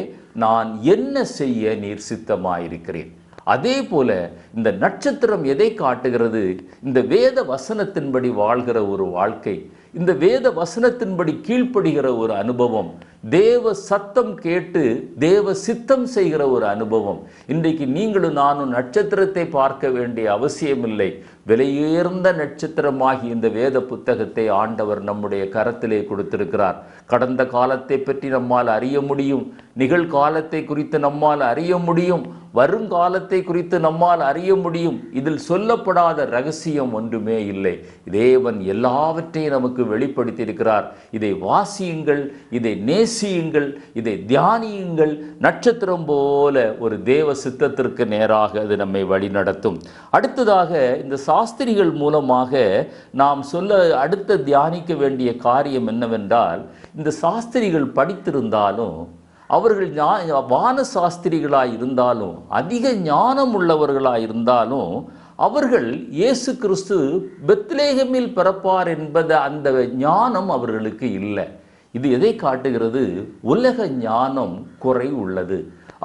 நான் என்ன செய்ய நீர் சித்தமாயிருக்கிறேன். அதே போல இந்த நட்சத்திரம் எதை காட்டுகிறது? இந்த வேத வசனத்தின்படி வாழ்கிற ஒரு வாழ்க்கை. இந்த வேத வசனத்தின்படி கீழ்ப்படுகிற ஒரு அனுபவம், தேவ சத்தம் கேட்டு தேவ சித்தம் செய்கிற ஒரு அனுபவம். இன்றைக்கு நீங்களும் நானும் நட்சத்திரத்தை பார்க்க வேண்டிய அவசியமில்லை. விலையுயர்ந்த நட்சத்திரமாகி இந்த வேத புத்தகத்தை ஆண்டவர் நம்முடைய கரத்திலே கொடுத்திருக்கிறார். கடந்த காலத்தை பற்றி நம்மால் அறிய முடியும், நிகழ்காலத்தை குறித்து நம்மால் அறிய முடியும், வருங்காலத்தை குறித்து நம்மால் அறிய முடியும். இதில் சொல்லப்படாத ரகசியம் ஒன்றுமே இல்லை. தேவன் எல்லாவற்றையும் நமக்கு வெளிப்படுத்தி இருக்கிறார். இதை வாசியுங்கள், இதை நேசியுங்கள், இதை தியானியுங்கள். நட்சத்திரம் போல ஒரு தேவ சித்தத்திற்கு நேராக அது நம்மை வழிநடத்தும். அடுத்ததாக இந்த சாஸ்திரிகள் மூலமாக நாம் அடுத்த தியானிக்க வேண்டிய காரியம் என்னவென்றால், இந்த சாஸ்திரிகள் படித்திருந்தாலும், அவர்கள் வான சாஸ்திரிகளாய் இருந்தாலும், அதிக ஞானம் உள்ளவர்களாய் இருந்தாலும், அவர்கள் இயேசு கிறிஸ்து பெத்லேகேமில் பிறப்பார் என்பது அந்த ஞானம் அவர்களுக்கு இல்லை. இது எதை காட்டுகிறது? உலக ஞானம் குறை உள்ளது,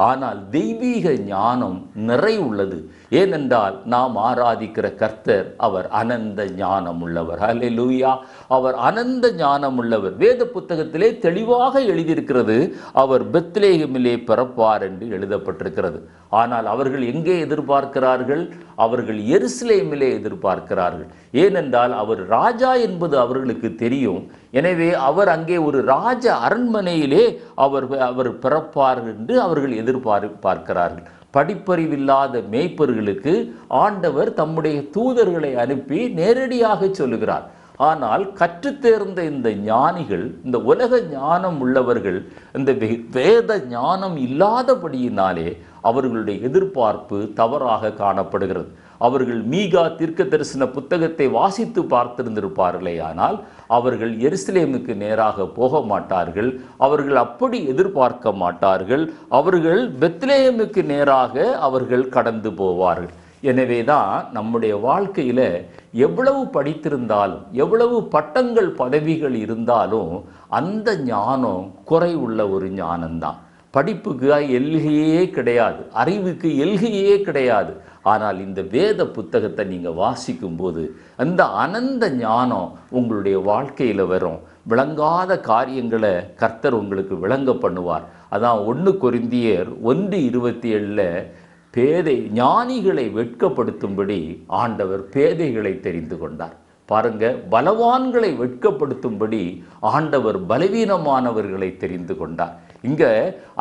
ஆனால் தெய்வீக ஞானம் நிறை உள்ளது. ஏனென்றால் நாம் ஆராதிக்கிற கர்த்தர் அவர் அனந்த ஞானம் உள்ளவர். ஹல்லேலூயா! அவர் அனந்த ஞானம் உள்ளவர். வேத புத்தகத்திலே தெளிவாக எழுதியிருக்கிறது, அவர் பெத்லேகேமிலே பிறப்பார் என்று எழுதப்பட்டிருக்கிறது. ஆனால் அவர்கள் எங்கே எதிர்பார்க்கிறார்கள்? அவர்கள் எருசலேமிலே எதிர்பார்க்கிறார்கள். ஏனென்றால் அவர் ராஜா என்பது அவர்களுக்கு தெரியும். எனவே அவர் அங்கே ஒரு ராஜ அரண்மனையிலே அவர் பிறப்பார் என்று அவர்கள் எதிர்பார்க்கிறார்கள். படிப்பறிவில்லாத மேய்ப்பர்களுக்கு ஆண்டவர் தம்முடைய தூதர்களை அனுப்பி நேரடியாக சொல்லுகிறார். ஆனால் கற்றுத்தேர்ந்த இந்த ஞானிகள், இந்த உலக ஞானம் உள்ளவர்கள், இந்த வேத ஞானம் இல்லாதபடியினாலே அவர்களுடைய எதிர்பார்ப்பு தவறாக காணப்படுகிறது. அவர்கள் மீகா தீர்க்க தரிசன புத்தகத்தை வாசித்து பார்த்திருந்திருப்பார்களே, ஆனால் அவர்கள் எருசலேமுக்கு நேராக போக மாட்டார்கள். அவர்கள் அப்படி எதிர்பார்க்க மாட்டார்கள். அவர்கள் பெத்லேகேமுக்கு நேராக அவர்கள் கடந்து போவார்கள். எனவேதான் நம்முடைய வாழ்க்கையில் எவ்வளவு படித்திருந்தாலும், எவ்வளவு பட்டங்கள் பதவிகள் இருந்தாலும், அந்த ஞானம் குறை உள்ள ஒரு ஞானம்தான். படிப்புக்கு எல்கையே கிடையாது, அறிவுக்கு எல்கையே கிடையாது. ஆனால் இந்த வேத புத்தகத்தை நீங்கள் வாசிக்கும்போது அந்த அனந்த ஞானம் உங்களுடைய வாழ்க்கையில் வரும். விளங்காத காரியங்களை கர்த்தர் உங்களுக்கு விளங்க பண்ணுவார். அதான் 1 கொரிந்தியர் 1:27 பேதை ஞானிகளை வெட்கப்படுத்தும்படி ஆண்டவர் பேதைகளை தெரிந்து கொண்டார். பாருங்க, பலவான்களை வெட்கப்படுத்தும்படி ஆண்டவர் பலவீனமானவர்களை தெரிந்து கொண்டார். இங்க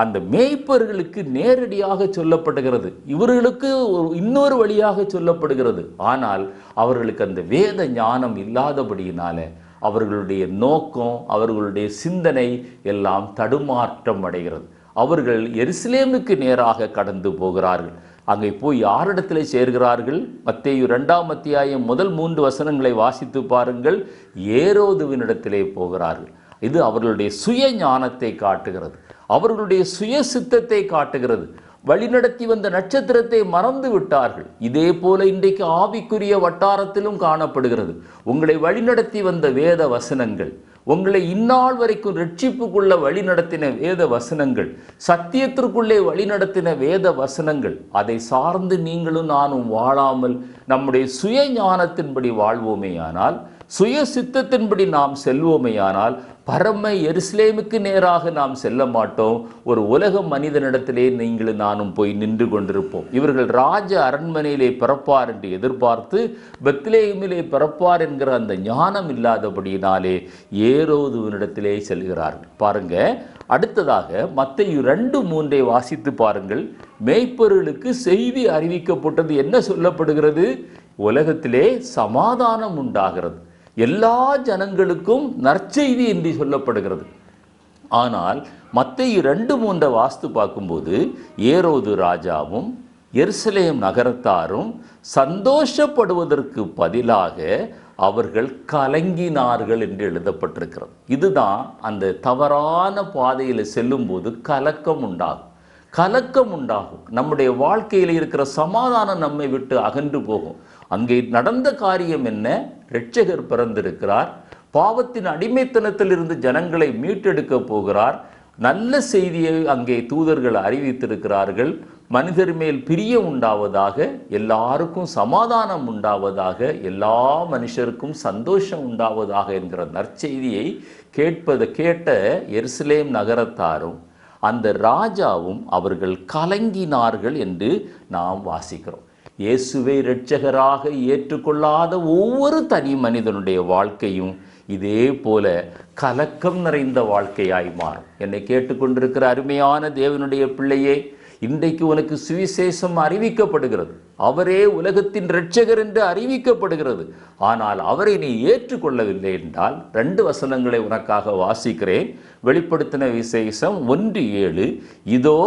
அந்த மேய்ப்பர்களுக்கு நேரடியாக சொல்லப்படுகிறது, இவர்களுக்கு இன்னொரு வழியாக சொல்லப்படுகிறது. ஆனால் அவர்களுக்கு அந்த வேத ஞானம் இல்லாதபடியினால அவர்களுடைய நோக்கம், அவர்களுடைய சிந்தனை எல்லாம் தடுமாற்றம் அடைகிறது. அவர்கள் எருசலேமுக்கு நேராக கடந்து போகிறார்கள். அங்கே போய் யாரிடத்திலே சேர்கிறார்கள்? மத்தேயு 2ஆம் அத்தியாயம் முதல் 3 வசனங்களை வாசித்து பாருங்கள். ஏரோதுவினிடத்திலே போகிறார்கள். இது அவர்களுடைய சுய ஞானத்தை காட்டுகிறது, அவர்களுடைய சுய சித்தத்தை காட்டுகிறது. வழிநடத்தி வந்த நட்சத்திரத்தை மறந்து விட்டார்கள். இதே போல இன்றைக்கு ஆவிக்குரிய வட்டாரத்திலும் காணப்படுகிறது. உங்களை வழிநடத்தி வந்த வேத வசனங்கள், உங்களை இந்நாள் வரைக்கும் ரட்சிப்புக்குள்ள வழிநடத்தின வேத வசனங்கள், சத்தியத்திற்குள்ளே வழிநடத்தின வேத வசனங்கள், அதை சார்ந்து நீங்களும் நானும் வாழாமல் நம்முடைய சுய ஞானத்தின்படி வாழ்வோமேயானால், சுய சித்தத்தின்படி நாம் செல்வோமேயானால், பரம எருசலேமுக்கு நேராக நாம் செல்ல மாட்டோம். ஒரு உலக மனிதனிடத்திலே நீங்களும் நானும் போய் நின்று கொண்டிருப்போம். இவர்கள் ராஜ அரண்மனையிலே பிறப்பார் என்று எதிர்பார்த்து பெத்லேகேமிலே பிறப்பார் என்கிற அந்த ஞானம் இல்லாதபடியினாலே ஏரோதுவினிடத்திலே செல்கிறார்கள். பாருங்க, அடுத்ததாக மத்தேயு 2:3 வாசித்து பாருங்கள். மேய்ப்பர்களுக்கு செய்தி அறிவிக்கப்பட்டது. என்ன சொல்லப்படுகிறது? உலகத்திலே சமாதானம் உண்டாகிறது, எல்லா ஜனங்களுக்கும் நற்செய்தி என்று சொல்லப்படுகிறது. ஆனால் மத்தேயு 2:3 வாஸ்து பார்க்கும்போது ஏரோது ராஜாவும் எருசலேம் நகரத்தாரும் சந்தோஷப்படுவதற்கு பதிலாக அவர்கள் கலங்கினார்கள் என்று எழுதப்பட்டிருக்கிறது. இதுதான் அந்த தவறான பாதையில் செல்லும்போது கலக்கம் உண்டாகும். கலக்கம் உண்டாகும். நம்முடைய வாழ்க்கையில் இருக்கிற சமாதானம் நம்மை விட்டு அகன்று போகும். அங்கே நடந்த காரியம் என்ன? இரட்சகர் பிறந்திருக்கிறார், பாவத்தின் அடிமைத்தனத்தில் இருந்து ஜனங்களை மீட்டெடுக்க போகிறார். நல்ல செய்தியை அங்கே தூதர்கள் அறிவித்திருக்கிறார்கள். மனிதர் மேல் பிரியம் உண்டாவதாக, எல்லாருக்கும் சமாதானம் உண்டாவதாக, எல்லா மனுஷருக்கும் சந்தோஷம் உண்டாவதாக என்கிற நற்செய்தியை கேட்ட எருசலேம் நகரத்தாரும் அந்த ராஜாவும் அவர்கள் கலங்கினார்கள் என்று நாம் வாசிக்கிறோம். இயேசுவை இரட்சகராக ஏற்றுக்கொள்ளாத ஒவ்வொரு தனி மனிதனுடைய வாழ்க்கையும் இதே போல கலக்கம் நிறைந்த வாழ்க்கையாய் மாறும். என்னை கேட்டுக்கொண்டிருக்கிற அருமையான தேவனுடைய பிள்ளையே, இன்றைக்கு உனக்கு சுவிசேஷம் அறிவிக்கப்படுகிறது. அவரே உலகத்தின் இரட்சகர் என்று அறிவிக்கப்படுகிறது. ஆனால் அவரை நீ ஏற்றுக்கொள்ளவில்லை என்றால் 2 வசனங்களை உனக்காக வாசிக்கிறேன். வெளிப்படுத்தின விசேஷம் 1:7. இதோ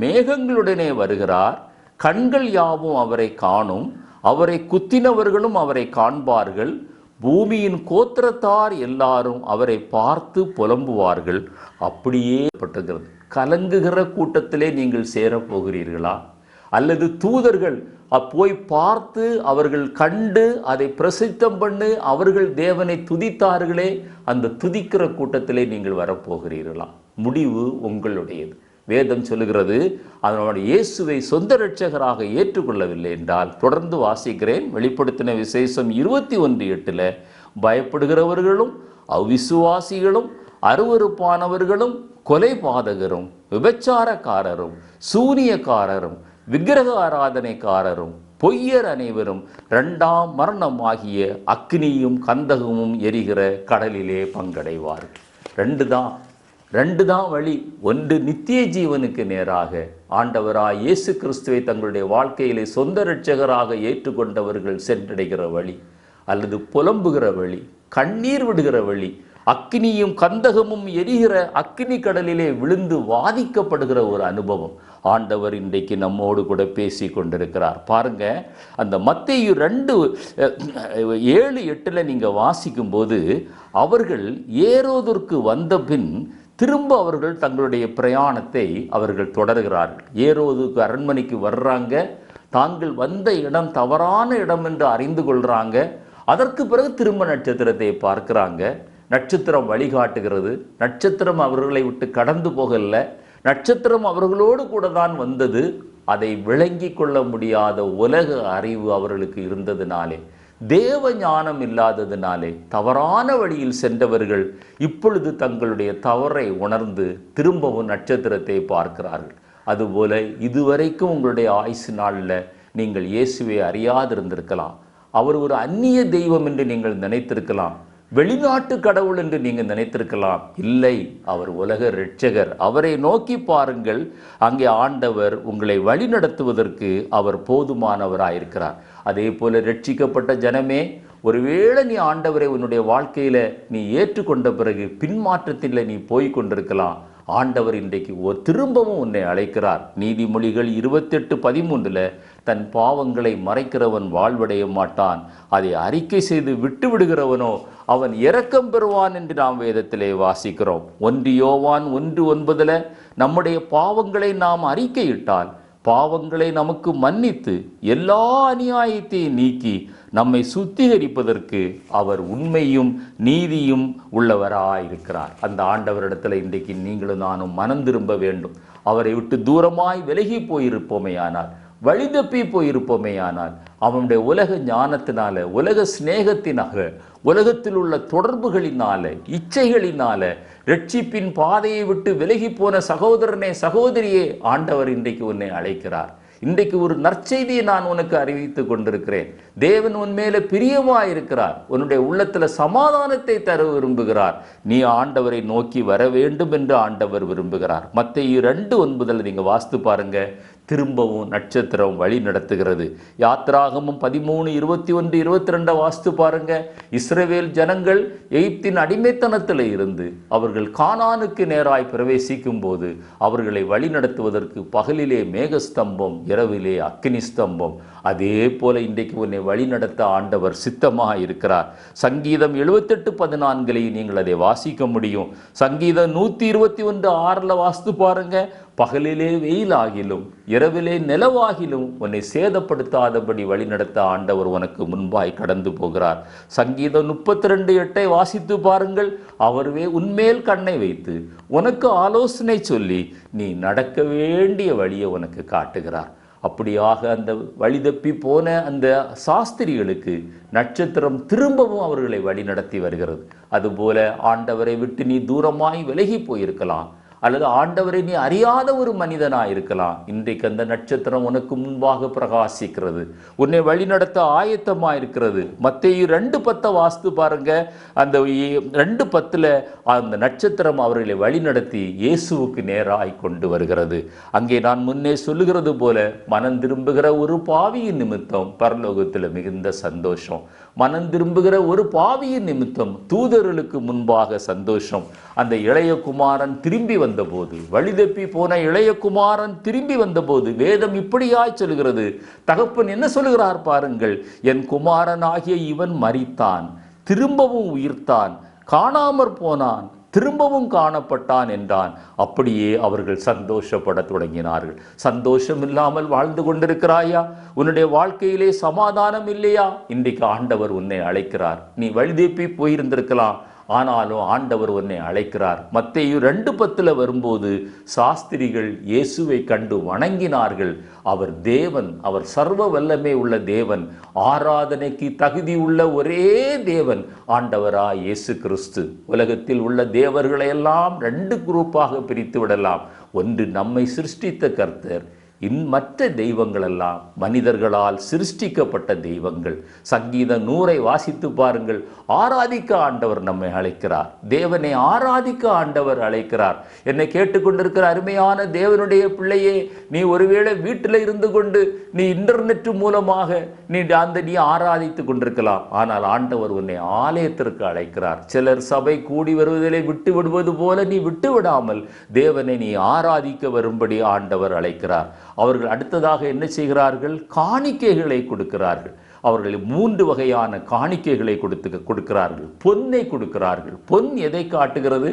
மேகங்களுடனே வருகிறார், கண்கள் யாவும் அவரை காணும், அவரை குத்தினவர்களும் அவரை காண்பார்கள், பூமியின் கோத்திரத்தார் எல்லாரும் அவரை பார்த்து புலம்புவார்கள். அப்படியே பட்டிருக்கிறது. கலங்குகிற கூட்டத்திலே நீங்கள் சேரப்போகிறீர்களா? அல்லது தூதர்கள் போய் பார்த்து அவர்கள் கண்டு அதை பிரசித்தம் பண்ணு அவர்கள் தேவனை துதித்தார்களே, அந்த துதிக்கிற கூட்டத்திலே நீங்கள் வரப்போகிறீர்களா? முடிவு உங்களுடையது. வேதம் சொல்லுகிறது, அதனோட இயேசுவை சொந்த இரட்சகராக ஏற்றுக்கொள்ளவில்லை என்றால், தொடர்ந்து வாசிக்கிறேன். வெளிப்படுத்தின விசேஷம் 21:8, பயப்படுகிறவர்களும் அவிசுவாசிகளும் அருவருப்பானவர்களும் கொலைபாதகரும் விபச்சாரக்காரரும் சூனியக்காரரும் விக்கிரக ஆராதனைக்காரரும் பொய்யர் அனைவரும் 2ஆம் மரணம் ஆகிய அக்னியும் கந்தகமும் எரிகிற கடலிலே பங்கடைவார்கள். ரெண்டு தான் வழி. ஒன்று நித்திய ஜீவனுக்கு நேராக ஆண்டவராய் இயேசு கிறிஸ்துவை தங்களுடைய வாழ்க்கையிலே சொந்த இரட்சகராக ஏற்றுக்கொண்டவர்கள் சென்றடைகிற வழி, அல்லது புலம்புகிற வழி, கண்ணீர் விடுகிற வழி, அக்னியும் கந்தகமும் எரிகிற அக்னி கடலிலே விழுந்து வாதிக்கப்படுகிற ஒரு அனுபவம் ஆண்டவர் இன்றைக்கு நம்மோடு கூட பேசி கொண்டிருக்கிறார். பாருங்க, அந்த மத்தேயு 2:7-8 நீங்க வாசிக்கும் போது, அவர்கள் ஏரோதிற்கு வந்த பின் திரும்ப அவர்கள் தங்களுடைய பிரயாணத்தை அவர்கள் தொடர்கிறார்கள். ஏரோதுக்கு அரண்மனைக்கு வர்றாங்க. தாங்கள் வந்த இடம் தவறான இடம் என்று அறிந்து கொள்றாங்க. அதற்கு பிறகு திரும்ப நட்சத்திரத்தை பார்க்கிறாங்க. நட்சத்திரம் வழிகாட்டுகிறது. நட்சத்திரம் அவர்களை விட்டு கடந்து போகல. நட்சத்திரம் அவர்களோடு கூட தான் வந்தது. அதை விளங்கி கொள்ள முடியாத உலக அறிவு அவர்களுக்கு இருந்ததினாலே, தேவ ஞானம் இல்லாததினாலே தவறான வழியில் சென்றவர்கள் இப்பொழுது தங்களுடைய தவறை உணர்ந்து திரும்பவும் நட்சத்திரத்தை பார்க்கிறார்கள். அதுபோல இதுவரைக்கும் உங்களுடைய ஆயுசு நாளில் நீங்கள் இயேசுவை அறியாதிருந்திருக்கலாம். அவர் ஒரு அந்நிய தெய்வம் என்று நீங்கள் நினைத்திருக்கலாம். வெளிநாட்டு கடவுள் என்று நீங்கள் நினைத்திருக்கலாம். இல்லை, அவர் உலக இரட்சகர். அவரை நோக்கி பாருங்கள். அங்கே ஆண்டவர் உங்களை வழி நடத்துவதற்கு அவர் போதுமானவராயிருக்கிறார். அதே போல ரட்சிக்கப்பட்ட ஜனமே, ஒருவேளை நீ ஆண்டவரை உன்னுடைய வாழ்க்கையில நீ ஏற்றுக்கொண்ட பிறகு பின்மாற்றத்தில் நீ போய் கொண்டிருக்கலாம். ஆண்டவர் இன்றைக்கு திரும்பவும் உன்னை அழைக்கிறார். நீதிமொழிகள் 28:13 தன் பாவங்களை மறைக்கிறவன் வாழ்வடைய மாட்டான், அதை அறிக்கை செய்து விட்டு விடுகிறவனோ அவன் இரக்கம் பெறுவான் என்று நாம் வேதத்திலே வாசிக்கிறோம். 1 யோவான் 1:9 நம்முடைய பாவங்களை நாம் அறிக்கையிட்டால் பாவங்களை நமக்கு மன்னித்து எல்லா அநியாயத்தையும் நீக்கி நம்மை சுத்திகரிப்பதற்கு அவர் உண்மையும் நீதியும் உள்ளவராயிருக்கிறார். அந்த ஆண்டவரிடத்தில் இன்றைக்கு நீங்களும் நானும் மனம் திரும்ப வேண்டும். அவரை விட்டு தூரமாய் விலகி போயிருப்போமேயானால், வழி தப்பி போயிருப்போமேயானால், அவனுடைய உலக ஞானத்தினால, உலக சிநேகத்தினால, உலகத்தில் உள்ள தொடர்புகளினால, இச்சைகளினால ரட்சிப்பின் பாதையை விட்டு விலகி போன சகோதரனே, சகோதரியே, ஆண்டவர் இன்றைக்கு உன்னை அழைக்கிறார். இன்றைக்கு ஒரு நற்செய்தியை நான் உனக்கு அறிவித்து கொண்டிருக்கிறேன். தேவன் உன் மேல பிரியமாயிருக்கிறார். உன்னுடைய உள்ளத்துல சமாதானத்தை தர விரும்புகிறார். நீ ஆண்டவரை நோக்கி வர வேண்டும் என்று ஆண்டவர் விரும்புகிறார். மத்தேயு 2:9 நீங்க வாசித்து பாருங்க. திரும்பவும் நட்சத்திரம் வழி நடத்துகிறது. யாத்ராகமம் 13:21-22 வாசித்து பாருங்க. இஸ்ரவேல் ஜனங்கள் எகிப்தின் அடிமைத்தனத்தில் இருந்து அவர்கள் கானானுக்கு நேராய் பிரவேசிக்கும் போது அவர்களை வழி நடத்துவதற்கு பகலிலே மேகஸ்தம்பம், இரவிலே அக்கினி ஸ்தம்பம். அதே போல இன்றைக்கு உன்னை வழி நடத்த ஆண்டவர் சித்தமாக இருக்கிறார். சங்கீதம் 78:14 நீங்கள் அதை வாசிக்க முடியும். சங்கீதம் 121:6 வாசித்து பாருங்க. பகலிலே வெயிலாகிலும் இரவிலே நிலவாகிலும் உன்னை சேதப்படுத்தாதபடி வழிநடத்த ஆண்டவர் உனக்கு முன்பாய் கடந்து போகிறார். சங்கீதம் 32:8 வாசித்து பாருங்கள். அவருவே உன்மேல் கண்ணை வைத்து உனக்கு ஆலோசனை சொல்லி நீ நடக்க வேண்டிய வழியை உனக்கு காட்டுகிறார். அப்படியாக அந்த வழி தப்பி போன அந்த சாஸ்திரிகளுக்கு நட்சத்திரம் திரும்பவும் அவர்களை வழி நடத்தி வருகிறது. அதுபோல ஆண்டவரை விட்டு நீ தூரமாய் விலகி போயிருக்கலாம், அல்லது ஆண்டவரை நீ அறியாத ஒரு மனிதனாக இருக்கலாம். இன்றைக்கு அந்த நட்சத்திரம் உனக்கு முன்பாக பிரகாசிக்கிறது, உன்னை வழிநடத்த ஆயத்தமாக இருக்கிறது. மத்தேயு 2:10 வாசித்து பாருங்க. அந்த 2:10 அந்த நட்சத்திரம் அவர்களை வழிநடத்தி இயேசுவுக்கு நேராய் கொண்டு வருகிறது. அங்கே நான் முன்னே சொல்லுகிறது போல மனம் திரும்புகிற ஒரு பாவியின் நிமித்தம் பரலோகத்தில் மிகுந்த சந்தோஷம். மனம் திரும்புகிற ஒரு பாவியின் நிமித்தம் தூதர்களுக்கு முன்பாக சந்தோஷம். அந்த இளைய குமாரன் திரும்பி வந்தபோது, வழிதப்பி போன இளைய குமாரன் திரும்பி வந்தபோது வேதம் இப்படியாய் சொல்கிறது. தகப்பன் என்ன சொல்லுகிறார் பாருங்கள். என் குமாரன் ஆகிய இவன் மரித்தான், திரும்பவும் உயிர்த்தான், காணாமற் போனான், திரும்பவும் காணப்பட்டான் என்றான். அப்படியே அவர்கள் சந்தோஷப்பட தொடங்கினார்கள். சந்தோஷம் இல்லாமல் வாழ்ந்து கொண்டிருக்கிறாயா? உன்னுடைய வாழ்க்கையிலே சமாதானம் இல்லையா? இன்றைக்கு ஆண்டவர் உன்னை அழைக்கிறார். நீ வழிதப்பி போயிருந்திருக்கலாம், ஆனாலும் ஆண்டவர் உன்னை அழைக்கிறார். மத்தேயு 2:10 வரும்போது சாஸ்திரிகள் இயேசுவை கண்டு வணங்கினார்கள். அவர் தேவன், அவர் சர்வ வல்லமை உள்ள தேவன், ஆராதனைக்கு தகுதி உள்ள ஒரே தேவன் ஆண்டவராய் இயேசு கிறிஸ்து. உலகத்தில் உள்ள தேவர்களை எல்லாம் 2 குரூப்பாக பிரித்து விடலாம். ஒன்று நம்மை சிருஷ்டித்த கர்த்தர், மற்ற தெய்வங்கள் எல்லாம் மனிதர்களால் சிருஷ்டிக்கப்பட்ட தெய்வங்கள். சங்கீதம் 100 வாசித்து பாருங்கள். ஆராதிக்க ஆண்டவர் நம்மை அழைக்கிறார். தேவனை ஆராதிக்க ஆண்டவர் அழைக்கிறார். என்னை கேட்டுக்கொண்டிருக்கிற அருமையான தேவனுடைய பிள்ளையே, நீ ஒருவேளை வீட்டில் இருந்து கொண்டு நீ இன்டர்நெட் மூலமாக நீ ஆராதித்து கொண்டிருக்கலாம். ஆனால் ஆண்டவர் உன்னை ஆலயத்திற்கு அழைக்கிறார். சிலர் சபை கூடி வருவதிலே விட்டு விடுவது போல நீ விட்டு விடாமல் தேவனை நீ ஆராதிக்க வரும்படி ஆண்டவர் அழைக்கிறார். அவர்கள் அடுத்ததாக என்ன செய்கிறார்கள்? காணிக்கைகளை கொடுக்கிறார்கள். அவர்கள் 3 வகையான காணிக்கைகளை கொடுக்கிறார்கள். பொன்னை கொடுக்கிறார்கள். பொன் எதை காட்டுகிறது?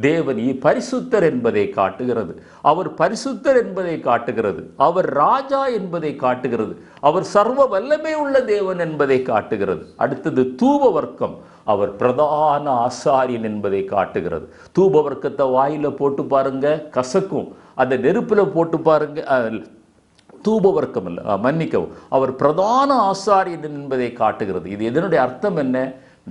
தேவன் பரிசுத்தர் என்பதை காட்டுகிறது. அவர் பரிசுத்தர் என்பதை காட்டுகிறது. அவர் ராஜா என்பதை காட்டுகிறது. அவர் சர்வ வல்லமை உள்ள தேவன் என்பதை காட்டுகிறது. அடுத்தது தூப வர்க்கம். அவர் பிரதான ஆசாரியன் என்பதை காட்டுகிறது. தூப வர்க்கத்தை வாயில போட்டு பாருங்க, கசக்கும். அந்த நெருப்பில் போட்டு பாருங்க, தூப வர்க்கம் இல்லை, மன்னிக்கவும், அவர் பிரதான ஆசாரியன் என்பதை காட்டுகிறது. இது இதனுடைய அர்த்தம் என்ன?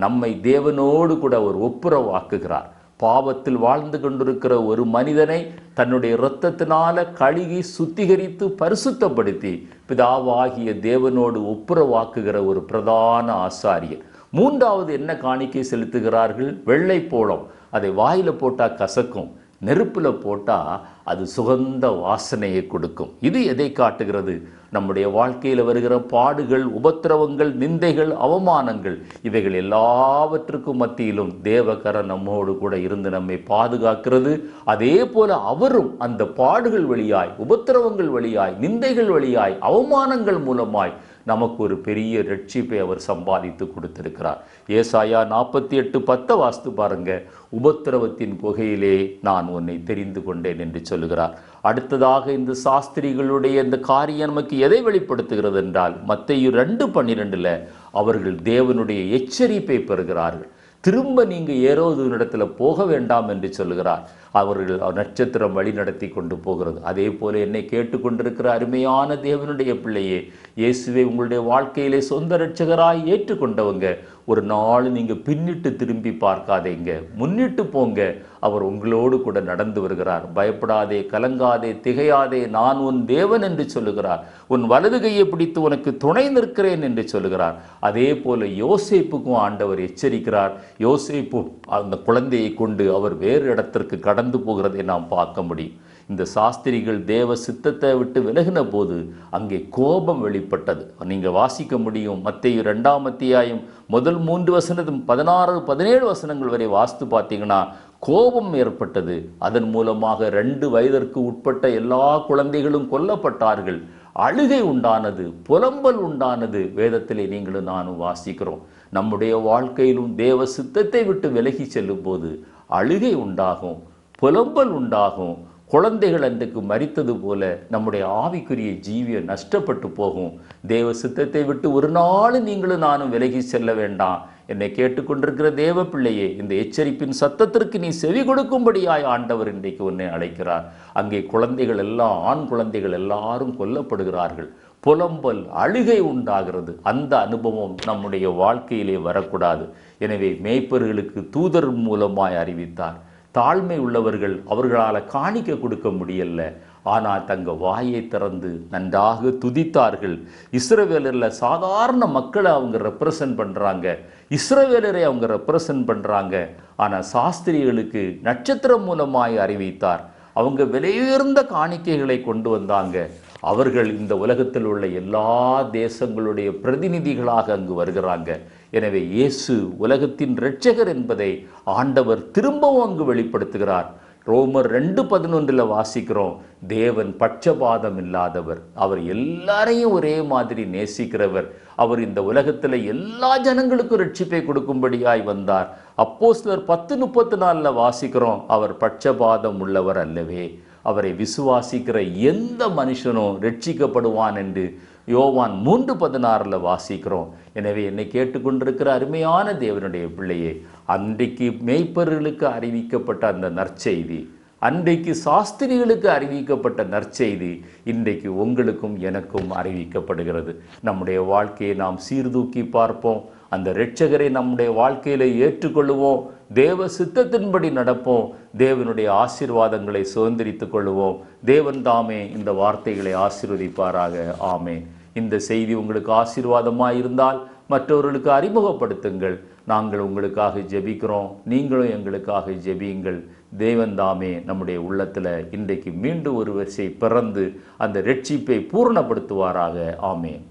நம்மை தேவனோடு கூட அவர் ஒப்புரவாக்குகிறார். பாவத்தில் வாழ்ந்து கொண்டிருக்கிற ஒரு மனிதனை தன்னுடைய இரத்தத்தினால கழுகி சுத்திகரித்து பரிசுத்தப்படுத்தி பிதாவாகிய தேவனோடு ஒப்புரவாக்குகிற ஒரு பிரதான ஆசாரியர். 3வது என்ன காணிக்கை செலுத்துகிறார்கள்? வெள்ளை போளம். அதை வாயில போட்டா கசக்கும், நெருப்பில் போட்டால் அது சுகந்த வாசனையை கொடுக்கும். இது எதை காட்டுகிறது? நம்முடைய வாழ்க்கையில் வருகிற பாடுகள், உபத்திரவங்கள், நிந்தைகள், அவமானங்கள், இவைகள் எல்லாவற்றுக்கும் மத்தியிலும் தேவகரம் நம்மோடு கூட இருந்து நம்மை பாதுகாக்கிறது. அதே போல அவரும் அந்த பாடுகள் வழியாய், உபத்திரவங்கள் வழியாய், நிந்தைகள் வழியாய், அவமானங்கள் மூலமாய் நமக்கு ஒரு பெரிய ரட்சிப்பை அவர் சம்பாதித்து கொடுத்திருக்கிறார். ஏசாயா 48:10 வாசித்து பாருங்க. உபத்திரவத்தின் குகையிலே நான் உன்னை தெரிந்து கொண்டேன் என்று சொல்லுகிறார். அடுத்ததாக இந்த சாஸ்திரிகளுடைய இந்த காரியம் நமக்கு எதை வெளிப்படுத்துகிறது என்றால், மத்தேயு 2:12 அவர்கள் தேவனுடைய எச்சரிப்பை பெறுகிறார்கள். திரும்ப நீங்க ஏரோதுவினிடத்துல போக வேண்டாம் என்று சொல்லுகிறார். அவர்கள் நட்சத்திரம் வழி நடத்தி கொண்டு போகிறது. அதே போல என்னை கேட்டுக்கொண்டிருக்கிற அருமையான தேவனுடைய பிள்ளையே, இயேசுவை உங்களுடைய வாழ்க்கையிலே சொந்த இரட்சகராய் ஏற்றுக்கொண்டவங்க, ஒரு நாள் நீங்க பின்னிட்டு திரும்பி பார்க்காதீங்க, முன்னிட்டு போங்க. அவர் உங்களோடு கூட நடந்து வருகிறார். பயப்படாதே, கலங்காதே, திகையாதே, நான் உன் தேவன் என்று சொல்லுகிறார். உன் வலது கையை பிடித்து உனக்கு துணை நிற்கிறேன் என்று சொல்லுகிறார். அதே போல யோசேப்புக்கும் ஆண்டவர் எச்சரிக்கிறார். யோசேப்பு அந்த குழந்தையை கொண்டு அவர் வேறு இடத்திற்கு கடந்து போகிறதை நாம் பார்க்க முடியும். இந்த சாஸ்திரிகள் தேவ சித்தத்தை விட்டு விலகின போது அங்கே கோபம் வெளிப்பட்டது. நீங்கள் வாசிக்க முடியும். மத்தேயு 2ஆம் அத்தியாயம் முதல் 3 வசனம் 16, 17 வசனங்கள் வரை வாசித்து பார்த்தீங்கன்னா கோபம் ஏற்பட்டது. அதன் மூலமாக 2 வயதிற்கு உட்பட்ட எல்லா குழந்தைகளும் கொல்லப்பட்டார்கள். அழுகை உண்டானது, புலம்பல் உண்டானது. வேதத்திலே நீங்களும் நானும் வாசிக்கிறோம். நம்முடைய வாழ்க்கையிலும் தேவ சித்தத்தை விட்டு விலகி செல்லும் போது அழுகை உண்டாகும், புலம்பல் உண்டாகும், குழந்தைகள் அன்றைக்கு மரித்தது போல நம்முடைய ஆவிக்குரிய ஜீவியம் நஷ்டப்பட்டு போகும். தேவ சித்தத்தை விட்டு ஒரு நாள் நீங்களும் நானும் விலகி செல்ல வேண்டாம். என்னை கேட்டுக்கொண்டிருக்கிற தேவ பிள்ளையே, இந்த எச்சரிப்பின் சத்தத்திற்கு நீ செவி கொடுக்கும்படியாய் ஆண்டவர் இன்றைக்கு உன்னை அழைக்கிறார். அங்கே குழந்தைகள் எல்லாம், ஆண் குழந்தைகள் எல்லாரும் கொல்லப்படுகிறார்கள். புலம்பல், அழுகை உண்டாகிறது. அந்த அனுபவம் நம்முடைய வாழ்க்கையிலே வரக்கூடாது. எனவே மேய்ப்பர்களுக்கு தூதர் மூலமாய் அறிவித்தார். தாழ்மை உள்ளவர்கள் அவர்களால் காணிக்க கொடுக்க முடியல, ஆனால் தங்க வாயை திறந்து நன்றாக துதித்தார்கள். இஸ்ரவேலரில் சாதாரண மக்களை அவங்க ரெப்ரசன்ட் பண்ணுறாங்க, இஸ்ரவேலரை அவங்க ரெப்ரசன்ட் பண்ணுறாங்க. ஆனால் சாஸ்திரிகளுக்கு நட்சத்திரம் மூலமாய் அறிவித்தார். அவங்க விலையுயர்ந்த காணிக்கைகளை கொண்டு வந்தாங்க. அவர்கள் இந்த உலகத்தில் உள்ள எல்லா தேசங்களுடைய பிரதிநிதிகளாக அங்கு வருகிறாங்க. எனவே இயேசு உலகத்தின் இரட்சகர் என்பதை ஆண்டவர் திரும்பவும் அங்கு வெளிப்படுத்துகிறார். ரோமர் 2:11 வாசிக்கிறோம், தேவன் பட்சபாதம் இல்லாதவர், அவர் எல்லாரையும் ஒரே மாதிரி நேசிக்கிறவர். அவர் இந்த உலகத்தில் எல்லா ஜனங்களுக்கும் ரட்சிப்பை கொடுக்கும்படியாய் வந்தார். அப்போஸ்தலர் 10:34 வாசிக்கிறோம், அவர் பட்சபாதம் உள்ளவர் அல்லவே, அவரை விசுவாசிக்கிற எந்த மனுஷனும் ரட்சிக்கப்படுவான் என்று யோவான் 3:16 வாசிக்கிறோம். எனவே என்னை கேட்டுக்கொண்டிருக்கிற அருமையான தேவனுடைய பிள்ளையே, அன்றைக்கு மேய்ப்பர்களுக்கு அறிவிக்கப்பட்ட அந்த நற்செய்தி, அன்றைக்கு சாஸ்திரிகளுக்கு அறிவிக்கப்பட்ட நற்செய்தி இன்றைக்கு உங்களுக்கும் எனக்கும் அறிவிக்கப்படுகிறது. நம்முடைய வாழ்க்கையை நாம் சீர்தூக்கி பார்ப்போம். அந்த இரட்சகரை நம்முடைய வாழ்க்கையில ஏற்றுக்கொள்ளுவோம். தேவ சித்தத்தின்படி நடப்போம். தேவனுடைய ஆசீர்வாதங்களை சுதந்திரித்துக் கொள்ளுவோம். தேவன் தாமே இந்த வார்த்தைகளை ஆசீர்வதிப்பாராக. ஆமென். இந்த செய்தி உங்களுக்கு ஆசீர்வாதமாக இருந்தால் மற்றவர்களுக்கு அறிமுகப்படுத்துங்கள். நாங்கள் உங்களுக்காக ஜெபிக்கிறோம், நீங்களும் எங்களுக்காக ஜெபியுங்கள். தேவன் தாமே நம்முடைய உள்ளத்தில் இன்றைக்கு மீண்டும் ஒரு வரிசை பிறந்து அந்த ரட்சிப்பை பூரணப்படுத்துவாராக. ஆமென்.